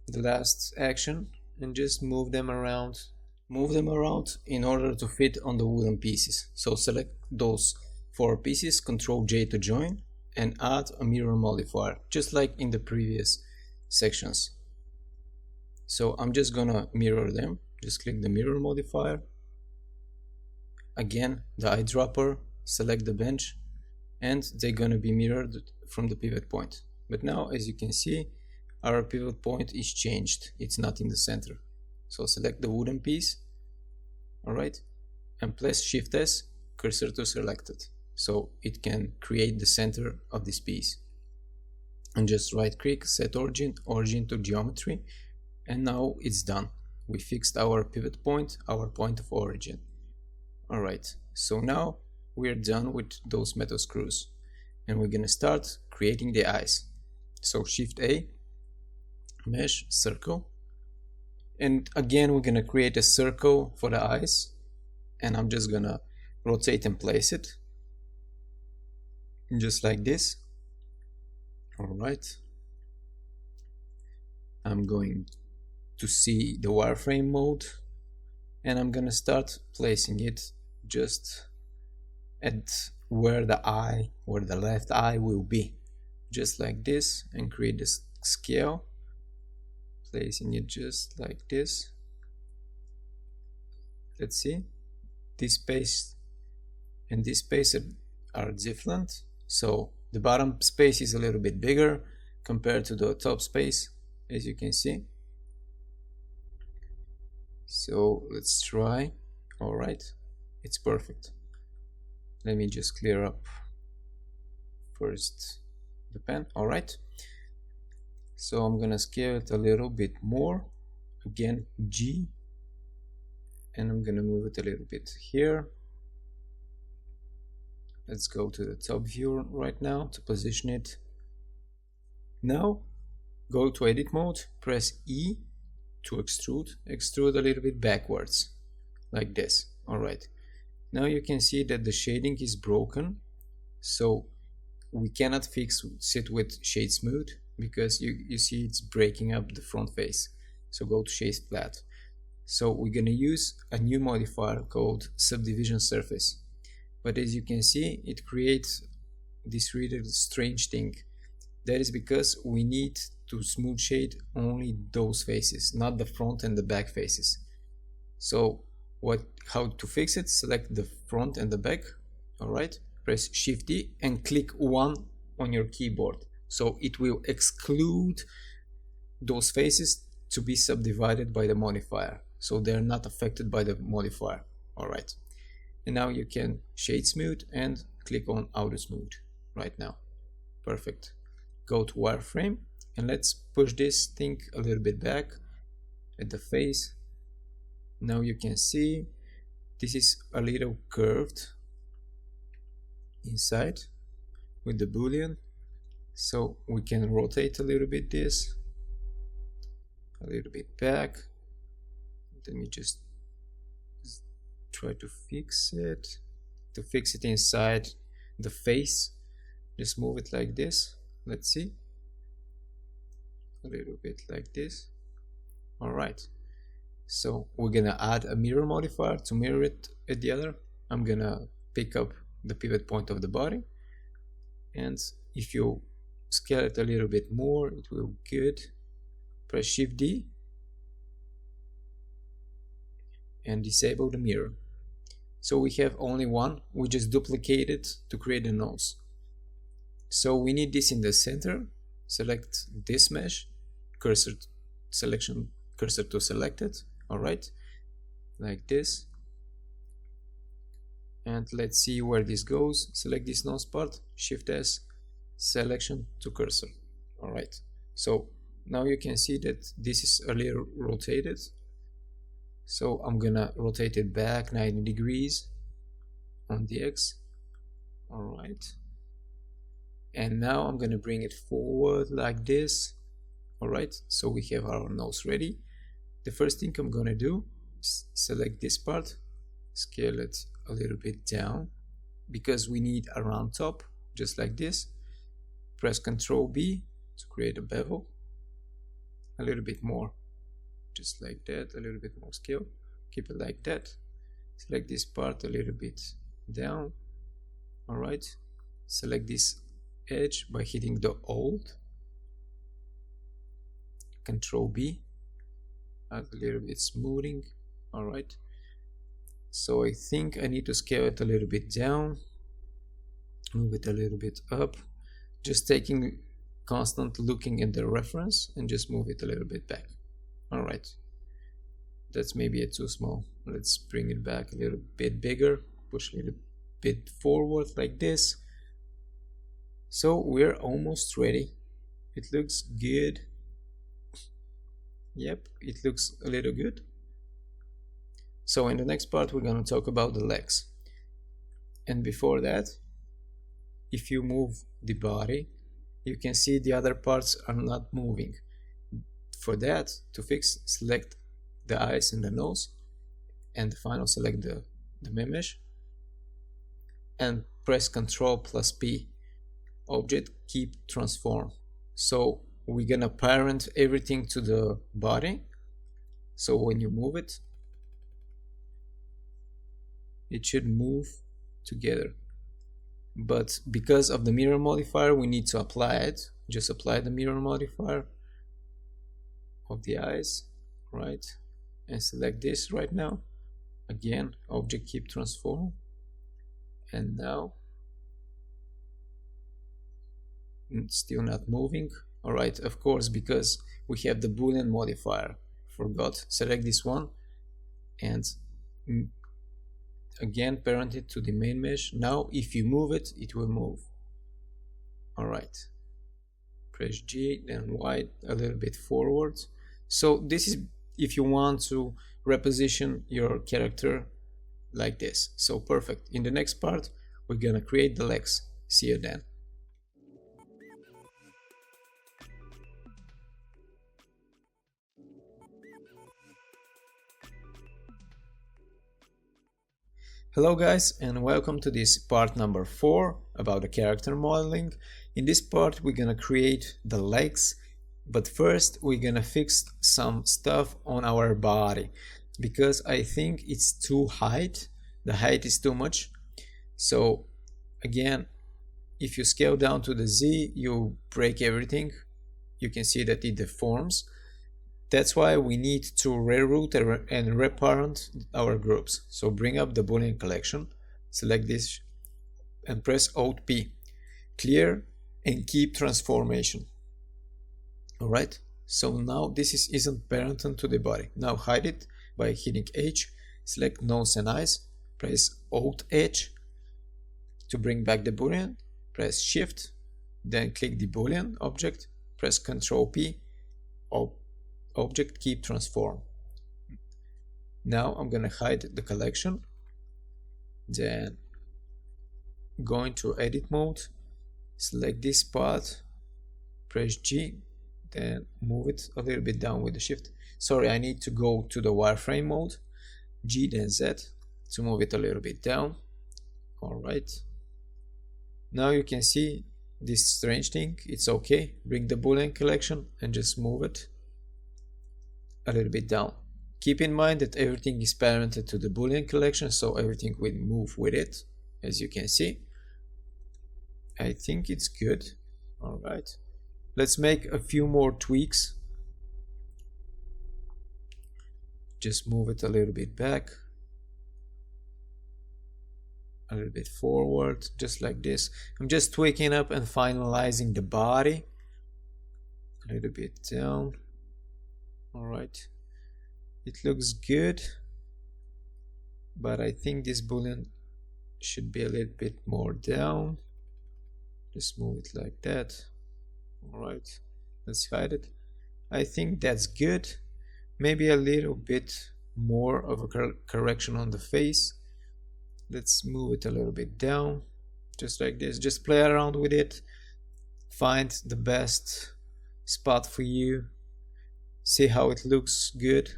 the last action, and just move them around in order to fit on the wooden pieces. So select those 4 pieces, Ctrl J to join, and add a mirror modifier, just like in the previous sections. So I'm just gonna mirror them. Just click the mirror modifier. Again, the eyedropper, select the bench, and they're gonna be mirrored from the pivot point. But now, as you can see, our pivot point is changed. It's not in the center. So select the wooden piece, alright, and press Shift S, cursor to selected, so it can create the center of this piece. And just right click, set origin to geometry, and now it's done. We fixed our pivot point, our point of origin. Alright, so now we're done with those metal screws, and we're gonna start creating the eyes. So Shift A, mesh, circle, and again we're gonna create a circle for the eyes, and I'm just gonna rotate and place it just like this. Alright, I'm going to see the wireframe mode, and I'm gonna start placing it just at where the left eye will be, just like this, and create this scale, placing it just like this. Let's see, this space and this space are different, so the bottom space is a little bit bigger compared to the top space, as you can see. So let's try. Alright, it's perfect. Let me just clear up first the pen. Alright, so I'm gonna scale it a little bit more. Again, G, and I'm gonna move it a little bit here. Let's go to the top view right now to position it. Now go to edit mode, press E to extrude a little bit backwards, like this. Alright, now you can see that the shading is broken, so we cannot fix it with shade smooth, because you see it's breaking up the front face. So go to shade flat. So we're gonna use a new modifier called subdivision surface, but as you can see, it creates this really strange thing. That is because we need to smooth shade only those faces, not the front and the back faces. So how to fix it? Select the front and the back. Alright, press Shift D and click 1 on your keyboard, so it will exclude those faces to be subdivided by the modifier, so they're not affected by the modifier. Alright, and now you can shade smooth and click on auto smooth right now. Perfect. Go to wireframe and let's push this thing a little bit back at the face. Now you can see this is a little curved inside with the boolean, so we can rotate a little bit this, a little bit back. Let me just try to fix it. To fix it inside the face, just move it like this. Let's see, a little bit like this. Alright, so we're gonna add a mirror modifier to mirror it at the other. I'm gonna pick up the pivot point of the body, and if you scale it a little bit more, it will be good. Press Shift D and disable the mirror. So we have only one, we just duplicate it to create a nose. So we need this in the center. Select this mesh, cursor to selected. Alright, like this, and let's see where this goes. Select this nose part, Shift S, selection to cursor. Alright, so now you can see that this is a little rotated, so I'm gonna rotate it back 90 degrees on the X. Alright, And now I'm gonna bring it forward like this. Alright, so we have our nose ready. The first thing I'm gonna do is select this part, scale it a little bit down because we need a round top, just like this. Press Ctrl B to create a bevel, a little bit more, just like that, a little bit more scale, keep it like that. Select this part a little bit down. Alright, select this edge by hitting the Alt, Ctrl B, add a little bit smoothing. Alright, so I think I need to scale it a little bit down, move it a little bit up, just taking constant looking at the reference and just move it a little bit back. Alright, that's maybe too small. Let's bring it back a little bit bigger, push a little bit forward like this. So we're almost ready. It looks good. Yep, it looks a little good. So in the next part we're going to talk about the legs. And before that, if you move the body, you can see the other parts are not moving. For that, to fix, select the eyes and the nose, and finally select the mesh and press Ctrl plus P. Object keep transform. So we're gonna parent everything to the body, so when you move it, it should move together. But because of the mirror modifier, we need to apply it. Just apply the mirror modifier of the eyes, right? And select this right now. Again, object keep transform. And now it's still not moving. Alright, of course, because we have the Boolean modifier. Forgot. Select this one and again parent it to the main mesh. Now if you move it, it will move. Alright, press G, then Y a little bit forward. So this is if you want to reposition your character like this. So perfect. In the next part we're gonna create the legs. See you then. Hello guys, and welcome to this part number 4 about the character modeling. In this part we're gonna create the legs, but first we're gonna fix some stuff on our body because I think it's too high. The height is too much. So again, if you scale down to the Z, you break everything. You can see that it deforms. That's why we need to reroute and reparent our groups. So bring up the Boolean collection, select this and press Alt P. Clear and keep transformation. Alright, so now this isn't parented to the body. Now hide it by hitting H, select nose and eyes, press Alt H to bring back the Boolean, press Shift, then click the Boolean object, press Ctrl P, object keep transform. Now I'm gonna hide the collection, then go into edit mode, select this part, press G, then move it a little bit down with the shift. Sorry, I need to go to the wireframe mode, G then Z to move it a little bit down. Alright, now you can see this strange thing. It's okay. Bring the Boolean collection and just move it a little bit down. Keep in mind that everything is parented to the Boolean collection, so everything will move with it, as you can see. I think it's good. Alright, let's make a few more tweaks. Just move it a little bit back, a little bit forward, just like this. I'm just tweaking up and finalizing the body. A little bit down. Alright, it looks good, but I think this Boolean should be a little bit more down. Just move it like that. Alright, let's hide it. I think that's good. Maybe a little bit more of a correction on the face. Let's move it a little bit down, just like this. Just play around with it. find the best spot for you, see how it looks good.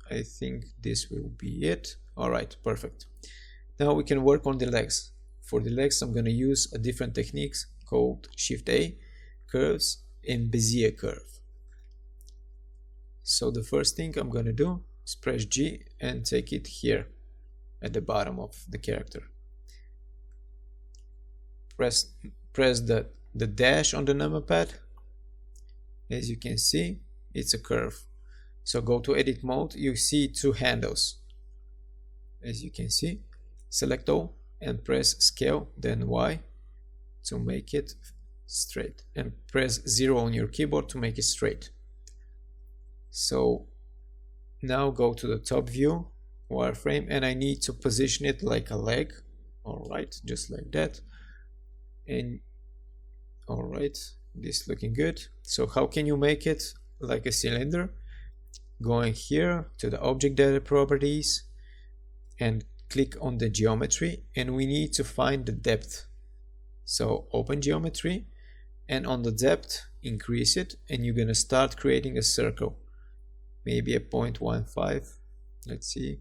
I think this will be it. Alright, perfect. Now we can work on the legs. For the legs I'm going to use a different techniques called Shift A, curves, and Bezier curve. So the first thing I'm going to do is press G and take it here at the bottom of the character. Press the dash on the numpad. As you can see, it's a curve. So go to edit mode, you see two handles. As you can see, select all and press scale, then Y to make it straight, and press 0 on your keyboard to make it straight. So now go to the top view, wireframe, and I need to position it like a leg. Alright, just like that. And alright, this looking good. So how can you make it like a cylinder? Going here to the object data properties and click on the geometry, and we need to find the depth. So open geometry, and on the depth increase it, and you're gonna start creating a circle, maybe a 0.15. Let's see,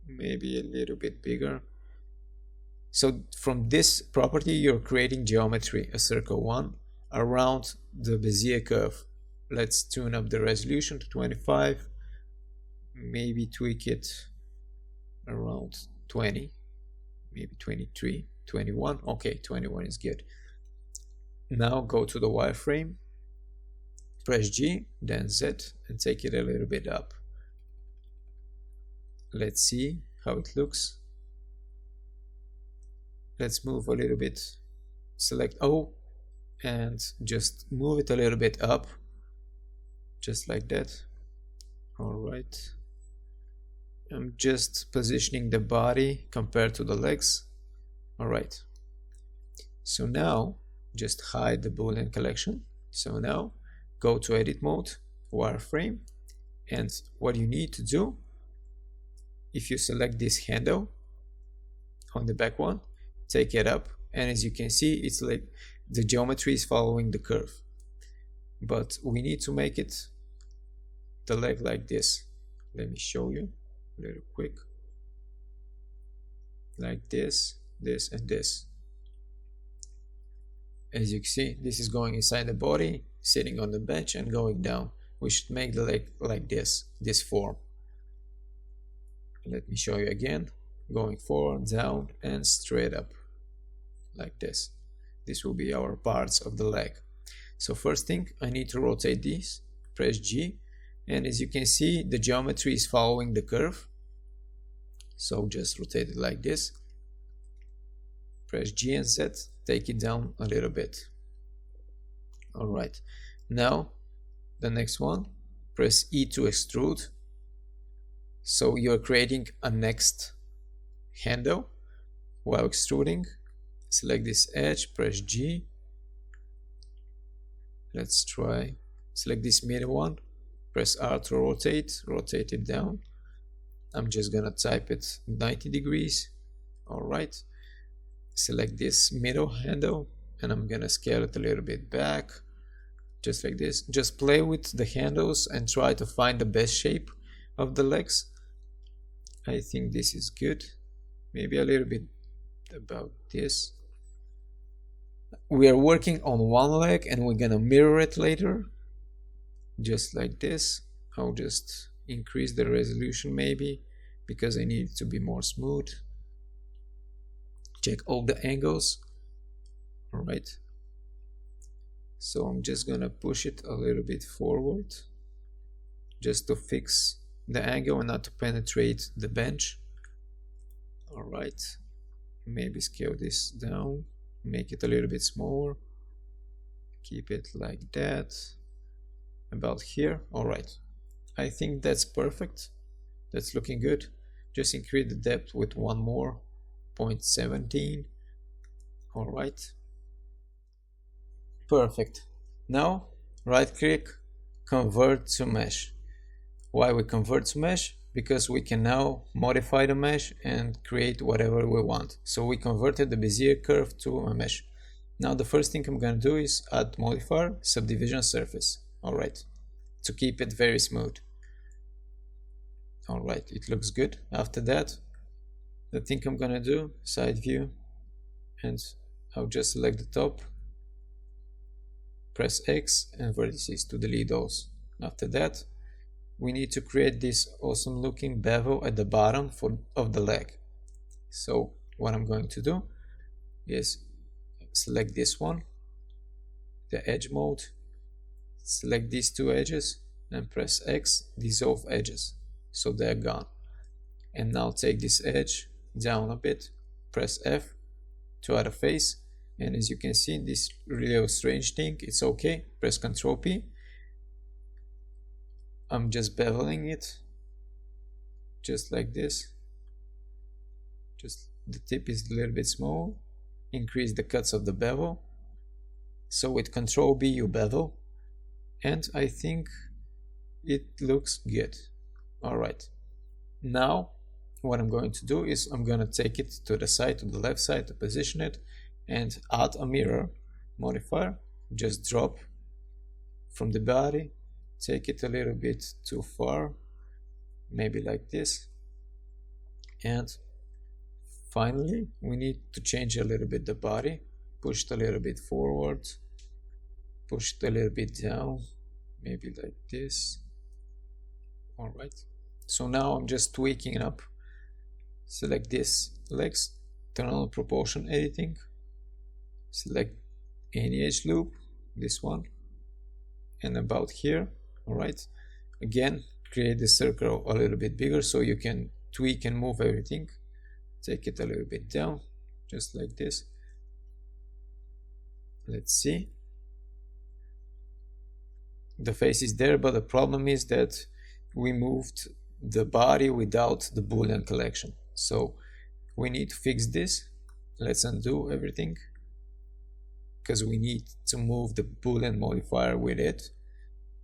maybe a little bit bigger. So from this property you're creating geometry, a circle 1 around the Bezier curve. Let's tune up the resolution to 25, maybe tweak it around 20, maybe 23, 21. Okay, 21 is good. Now go to the wireframe, press G, then Z, and take it a little bit up. Let's see how it looks. Let's move a little bit, select O, and just move it a little bit up, just like that. Alright. I'm just positioning the body compared to the legs. Alright. So now just hide the Boolean collection. So now go to edit mode, wireframe, and what you need to do, if you select this handle on the back one, take it up, and as you can see, it's like the geometry is following the curve, but we need to make it the leg like this. Let me show you a little quick, like this, this, and this. As you can see, this is going inside the body, sitting on the bench, and going down. We should make the leg like this form. Let me show you again, going forward, down, and straight up, like this. This will be our parts of the leg. So first thing, I need to rotate this, press G, and as you can see, the geometry is following the curve. So just rotate it like this, press G and Z, take it down a little bit. Alright, now the next one, press E to extrude. So you're creating a next handle while extruding. Select this edge, press G. Let's try, select this middle one, press R to rotate it down. I'm just gonna type it 90 degrees. Alright, select this middle handle, and I'm gonna scale it a little bit back, just like this. Just play with the handles and try to find the best shape of the legs. I think this is good. Maybe a little bit about this. We are working on one leg and we're gonna mirror it later, just like this. I'll just increase the resolution maybe because I need it to be more smooth. Check all the angles. Alright, so I'm just gonna push it a little bit forward just to fix the angle and not to penetrate the bench. Alright, maybe scale this down, make it a little bit smaller, keep it like that, about here. Alright, I think that's perfect, that's looking good. Just increase the depth with one more, 0.17. Alright, perfect. Now right click, convert to mesh. Why we convert to mesh? Because we can now modify the mesh and create whatever we want. So we converted the Bezier curve to a mesh. Now the first thing I'm gonna do is add modifier subdivision surface. Alright, to keep it very smooth. Alright, it looks good. After that, the thing I'm gonna do, side view, and I'll just select the top, press X and vertices to delete those. After that, we need to create this awesome looking bevel at the bottom of the leg. So what I'm going to do is select this one, the edge mode, select these two edges and press X, dissolve edges, so they're gone. And now take this edge down a bit, press F to add a face, and as you can see, this really strange thing, it's okay, press Ctrl P. I'm just beveling it, just like this. Just the tip is a little bit small. Increase the cuts of the bevel. So with Ctrl B you bevel, and I think it looks good. Alright, now what I'm going to do is I'm gonna take it to the side, to the left side, to position it and add a mirror modifier. Just drop from the body, take it a little bit too far, maybe like this, and finally we need to change a little bit the body, push it a little bit forward, push it a little bit down, maybe like this. Alright, so now I'm just tweaking it up. Select this legs, turn on proportion editing, select any edge loop, this one, and about here. Alright, again create the circle a little bit bigger so you can tweak and move everything. Take it a little bit down, just like this. Let's see. The face is there, but the problem is that we moved the body without the boolean collection. So we need to fix this. Let's undo everything, because we need to move the boolean modifier with it.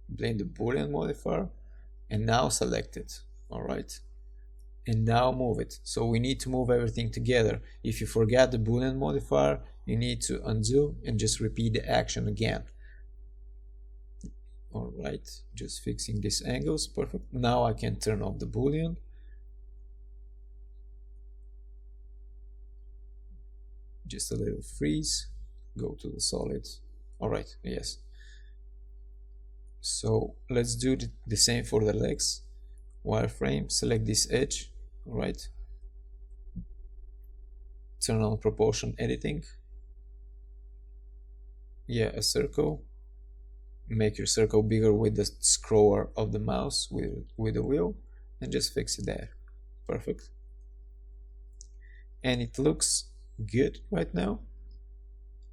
Blend the boolean modifier and now select it. Alright, and now move it. So we need to move everything together. If you forget the boolean modifier, you need to undo and just repeat the action again. Alright, just fixing these angles, perfect. Now I can turn off the boolean. Just a little freeze, go to the solid. Alright, yes. So let's do the same for the legs. Wireframe, select this edge. Alright, turn on proportion editing. Yeah, a circle. Make your circle bigger with the scroller of the mouse with the wheel, and just fix it there. Perfect. And it looks good right now.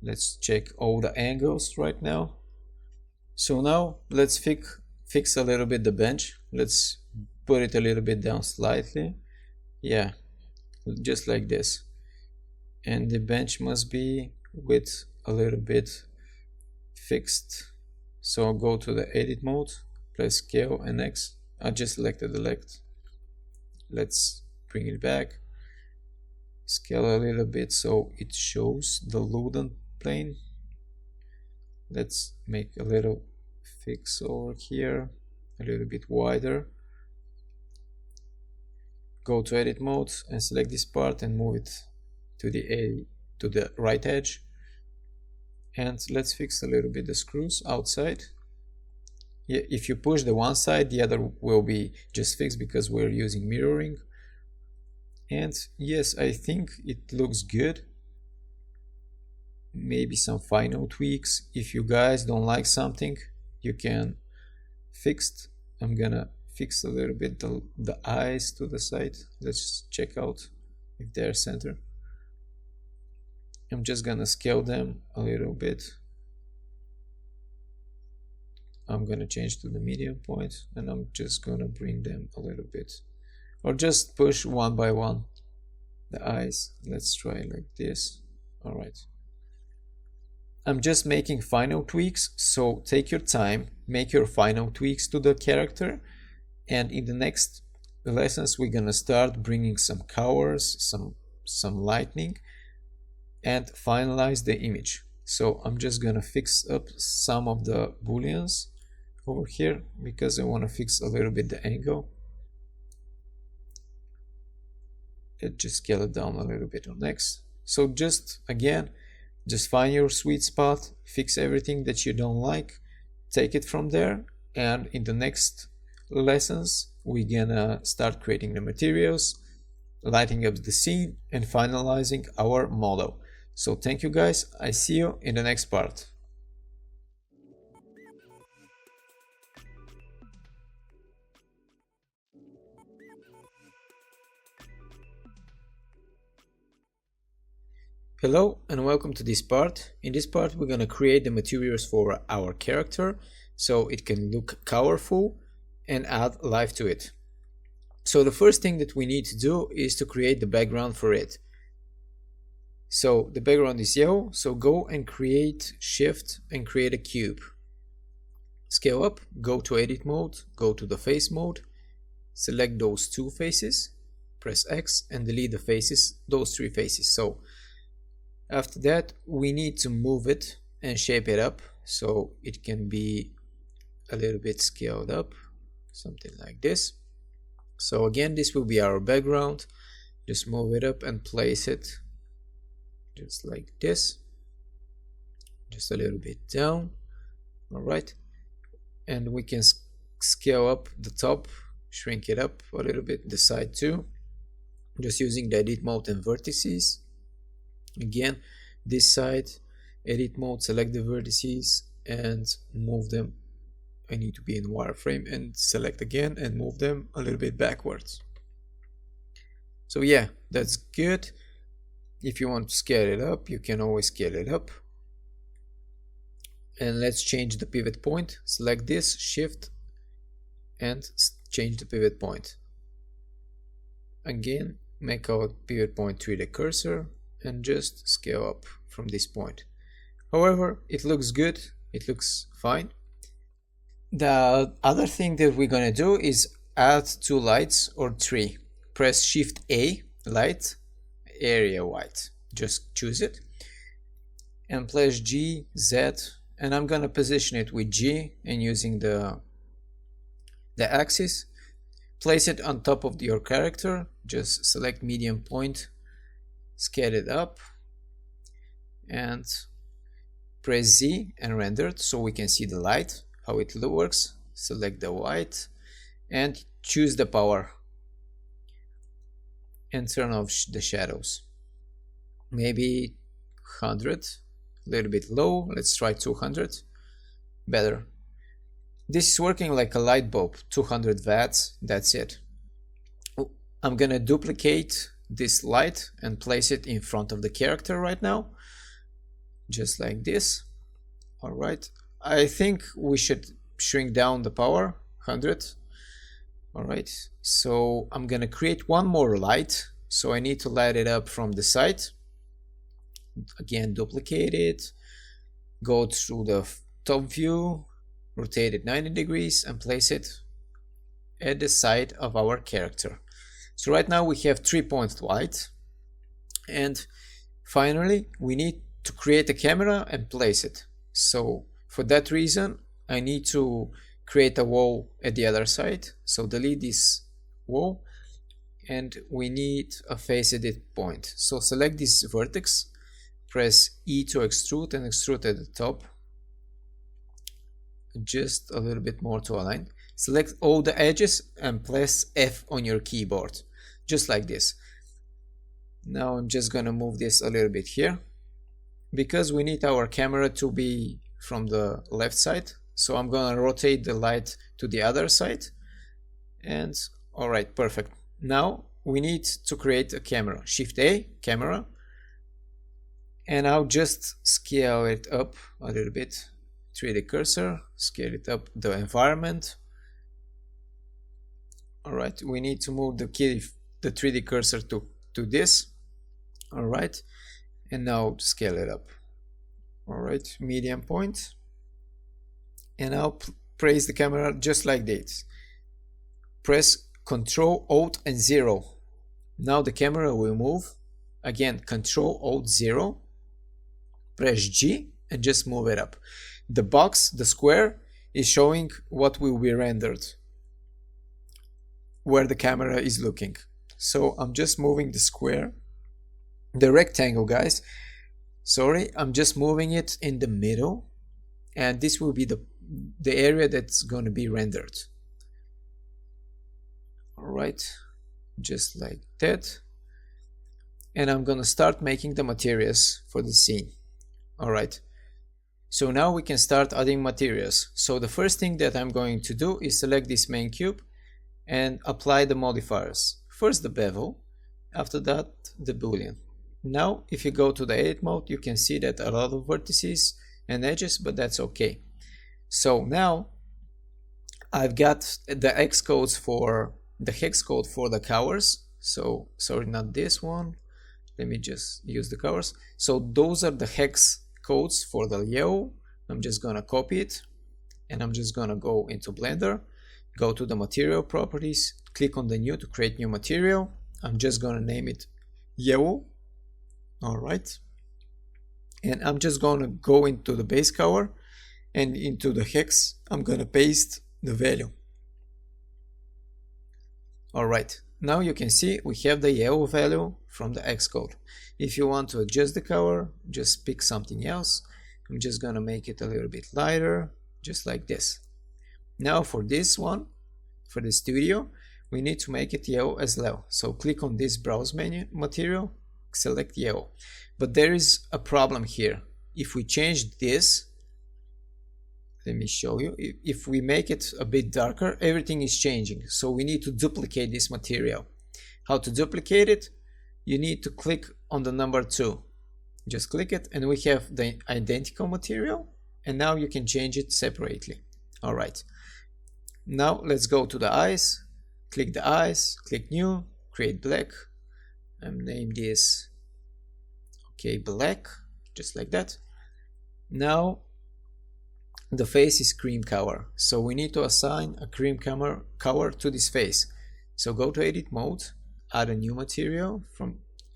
Let's check all the angles right now. So now let's fix a little bit the bench. Let's put it a little bit down slightly. Yeah, just like this. And the bench must be with a little bit fixed. So I'll go to the edit mode, press scale and X. I just selected the left. Let's bring it back. Scale a little bit so it shows the Luden plane. Let's make a little fix over here, a little bit wider. Go to edit mode and select this part and move it to the right edge. And let's fix a little bit the screws outside. Yeah, if you push the one side, the other will be just fixed because we're using mirroring. And yes, I think it looks good. Maybe some final tweaks. If you guys don't like something, you can fix it. I'm gonna fix a little bit the eyes to the side. Let's check out if they're center. I'm just gonna scale them a little bit. I'm gonna change to the medium point, and I'm just gonna bring them a little bit, or just push one by one the eyes. Let's try like this. All right, I'm just making final tweaks, so take your time, make your final tweaks to the character, and in the next lessons we're gonna start bringing some colors, some lightning, and finalize the image. So I'm just gonna fix up some of the booleans over here because I want to fix a little bit the angle. Let's just scale it down a little bit on X. So just again, just find your sweet spot, fix everything that you don't like, take it from there, and in the next lessons we're gonna start creating the materials, lighting up the scene, and finalizing our model. So thank you guys, I see you in the next part. Hello and welcome to this part. In this part we're gonna create the materials for our character so it can look colorful and add life to it. So the first thing that we need to do is to create the background for it. So the background is yellow, so go and create shift and create a cube. Scale up, go to edit mode, go to the face mode, select those two faces, press X and delete the faces, those three faces. So after that we need to move it and shape it up so it can be a little bit scaled up, something like this. So again, this will be our background. Just move it up and place it just like this, just a little bit down. Alright, and we can scale up the top, shrink it up a little bit, the side too, just using the edit mode and vertices. Again, this side, edit mode, select the vertices and move them. I need to be in wireframe and select again and move them a little bit backwards. So yeah, that's good. If you want to scale it up, you can always scale it up. And let's change the pivot point. Select this, shift, and change the pivot point. Again, make our pivot point 3D cursor and just scale up from this point. However, it looks good, it looks fine. The other thing that we're gonna do is add two lights or three. Press Shift A, light, area white, just choose it and press G, Z, and I'm gonna position it with G and using the axis. Place it on top of your character, just select medium point, scale it up and press Z and render it so we can see the light, how it works. Select the white and choose the power and turn off the shadows. Maybe 100, a little bit low, let's try 200, better. This is working like a light bulb, 200 watts, that's it. I'm gonna duplicate this light and place it in front of the character right now, just like this. Alright, I think we should shrink down the power, 100. Alright, so I'm gonna create one more light, so I need to light it up from the side. Again, duplicate it, go through the top view, rotate it 90 degrees and place it at the side of our character. So right now we have 3-point light, and finally we need to create a camera and place it. So for that reason I need to create a wall at the other side, so delete this wall and we need a face edit point. So select this vertex, press E to extrude and extrude at the top, just a little bit more to align. Select all the edges and press F on your keyboard, just like this. Now I'm just gonna move this a little bit here because we need our camera to be from the left side, so I'm gonna rotate the light to the other side. And alright, perfect. Now we need to create a camera. Shift A, camera, and I'll just scale it up a little bit. 3D cursor, scale it up the environment. Alright, we need to move the 3D cursor to this. Alright, and now scale it up. Alright, medium point, and I'll place the camera just like this. Press Ctrl Alt and 0. Now the camera will move. Again, Ctrl Alt 0. Press G and just move it up. The box, the square, is showing what will be rendered, where the camera is looking. So I'm just moving the square, the rectangle, guys. Sorry, I'm just moving it in the middle, and this will be the area that's going to be rendered. All right, just like that. And I'm going to start making the materials for the scene. All right. So now we can start adding materials. So the first thing that I'm going to do is select this main cube and apply the modifiers. First the bevel, after that the boolean. Now if you go to the edit mode, you can see that a lot of vertices and edges, but that's okay. So now I've got the hex code for the covers. So sorry, not this one. Let me just use the covers. So those are the hex codes for the yellow. I'm just gonna copy it, and I'm just gonna go into Blender, go to the material properties, click on the new to create new material. I'm just gonna name it yellow. All right, and I'm just gonna go into the base color, and into the hex I'm gonna paste the value. All right, now you can see we have the yellow value from the hex code. If you want to adjust the color, just pick something else. I'm just gonna make it a little bit lighter, just like this. Now for this one, for the studio, we need to make it yellow as well. So click on this browse menu material, select yellow. But there is a problem here. If we change this, let me show you. If we make it a bit darker, everything is changing. So we need to duplicate this material. How to duplicate it? You need to click on the number 2. Just click it, and we have the identical material, and now you can change it separately. All right, now let's go to the eyes, click the eyes, click new, create black, and name this black, just like that. Now the face is cream color, so we need to assign a cream color to this face. So go to edit mode, add a new material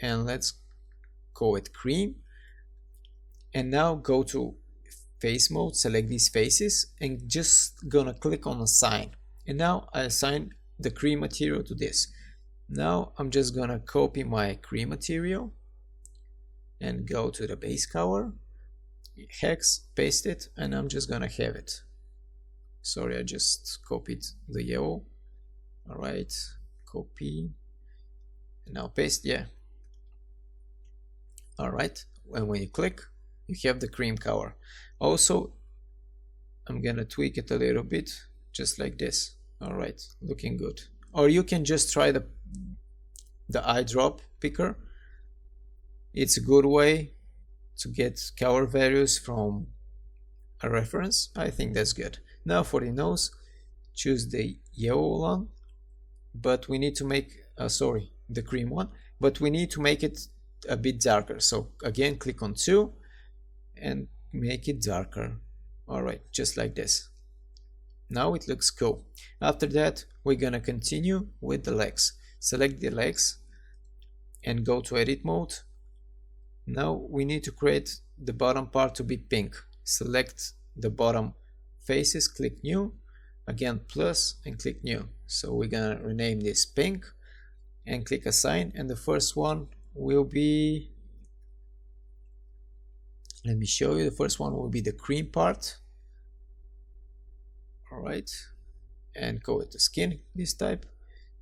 and let's call it cream, and now go to face mode, select these faces, and just gonna click on assign, and now I assign the cream material to this. Now I'm just gonna copy my cream material and go to the base color, hex, paste it, and I'm just gonna have it. Sorry, I just copied the yellow. All right, copy, and now paste. Yeah. All right, and when you click, you have the cream color. Also, I'm gonna tweak it a little bit, just like this. All right, looking good. Or you can just try the eyedrop picker. It's a good way to get color values from a reference. I think that's good. Now for the nose, choose the yellow one, but we need to make the cream one, but we need to make it a bit darker. So again, click on 2 and make it darker. All right, just like this. Now it looks cool. After that, we're gonna continue with the legs. Select the legs and go to edit mode. Now we need to create the bottom part to be pink. Select the bottom faces, click new, again plus, and click new. So we're gonna rename this pink and click assign, and the first one will be, let me show you, the first one will be the cream part. All right, and go with the skin, this type.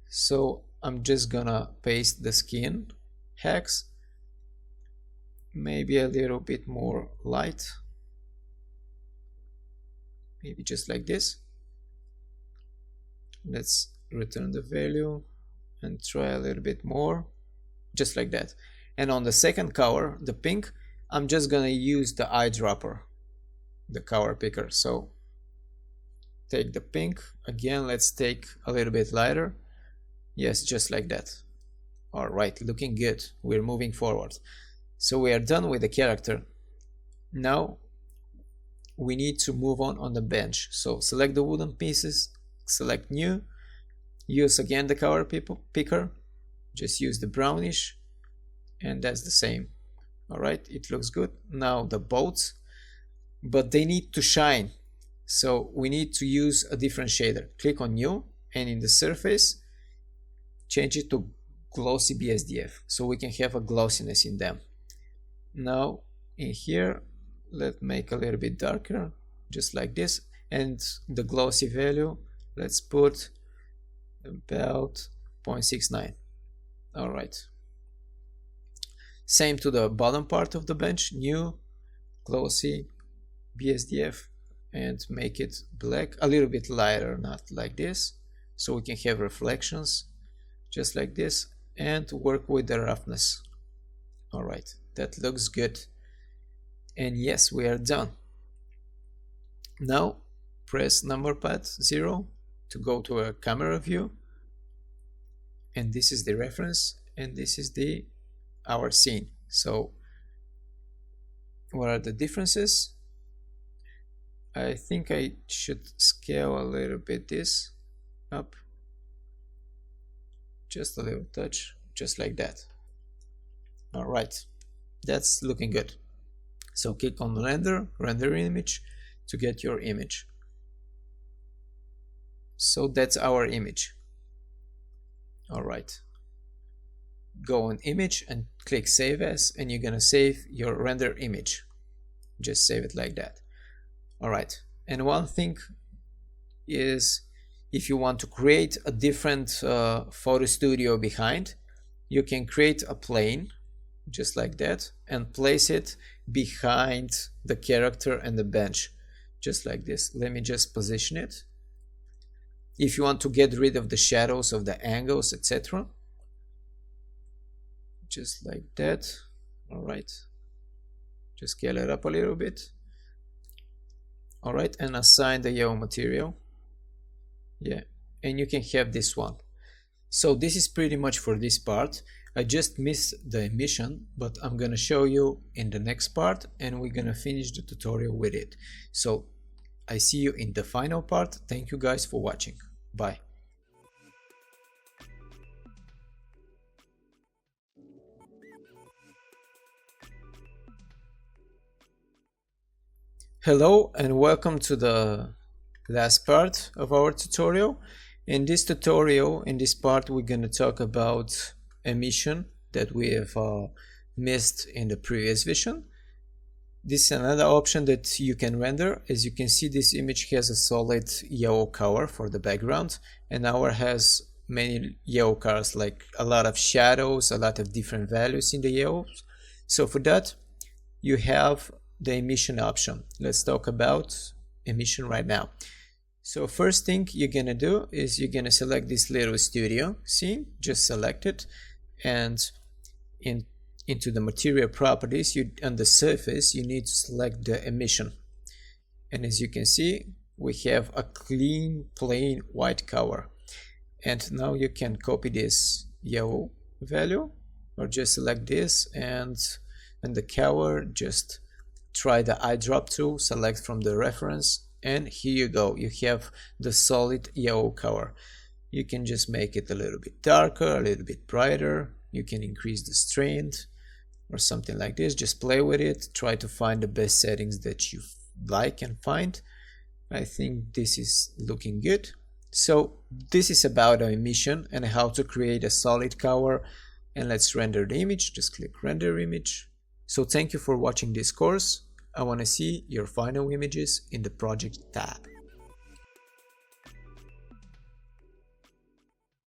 So I'm just gonna paste the skin hex, maybe a little bit more light, maybe just like this. Let's return the value and try a little bit more, just like that. And on the second color, the pink, I'm just gonna use the eyedropper, the color picker. So take the pink again, let's take a little bit lighter. Yes, just like that. All right, looking good. We're moving forward. So we are done with the character. Now we need to move on the bench. So select the wooden pieces, select new, use again the color picker, just use the brownish, and that's the same. All right, it looks good. Now the boats, but they need to shine. So we need to use a different shader. Click on new, and in the surface, change it to glossy BSDF, so we can have a glossiness in them. Now in here, let's make a little bit darker, just like this, and the glossy value, let's put about 0.69. All right. Same to the bottom part of the bench, new, glossy, BSDF, and make it black, a little bit lighter, not like this, so we can have reflections, just like this, and work with the roughness. All right, that looks good. And yes, we are done. Now press number pad 0 to go to a camera view, and this is the reference, and this is our scene. So what are the differences? I think I should scale a little bit this up, just a little touch, just like that. All right, that's looking good. So click on render image to get your image. So that's our image. All right, go on image and click save as, and you're gonna save your render image. Just save it like that. All right, and one thing is, if you want to create a different photo studio behind, you can create a plane just like that and place it behind the character and the bench, just like this. Let me just position it. If you want to get rid of the shadows of the angles, etc., just like that. All right, just scale it up a little bit. All right, and assign the yellow material. Yeah, and you can have this one. So this is pretty much for this part. I just missed the emission, but I'm gonna show you in the next part, and we're gonna finish the tutorial with it. So I see you in the final part. Thank you guys for watching. Bye. Hello and welcome to the last part of our tutorial. In this tutorial, in this part, we're going to talk about emission that we have missed in the previous vision. This is another option that you can render. As you can see, this image has a solid yellow color for the background, and ours has many yellow colors, like a lot of shadows, a lot of different values in the yellows. So for that, you have the emission option. Let's talk about emission right now. So first thing you're gonna do is you're gonna select this little studio scene, just select it, and into the material properties, on the surface you need to select the emission, and as you can see, we have a clean plain white color. And now you can copy this yellow value, or just select this, and the color, just try the eyedrop tool, select from the reference, and here you go, you have the solid yellow color. You can just make it a little bit darker, a little bit brighter, you can increase the strength or something like this. Just play with it, try to find the best settings that you like and find. I think this is looking good. So this is about our emission and how to create a solid color. And let's render the image. Just click render image. So thank you for watching this course. I want to see your final images in the project tab.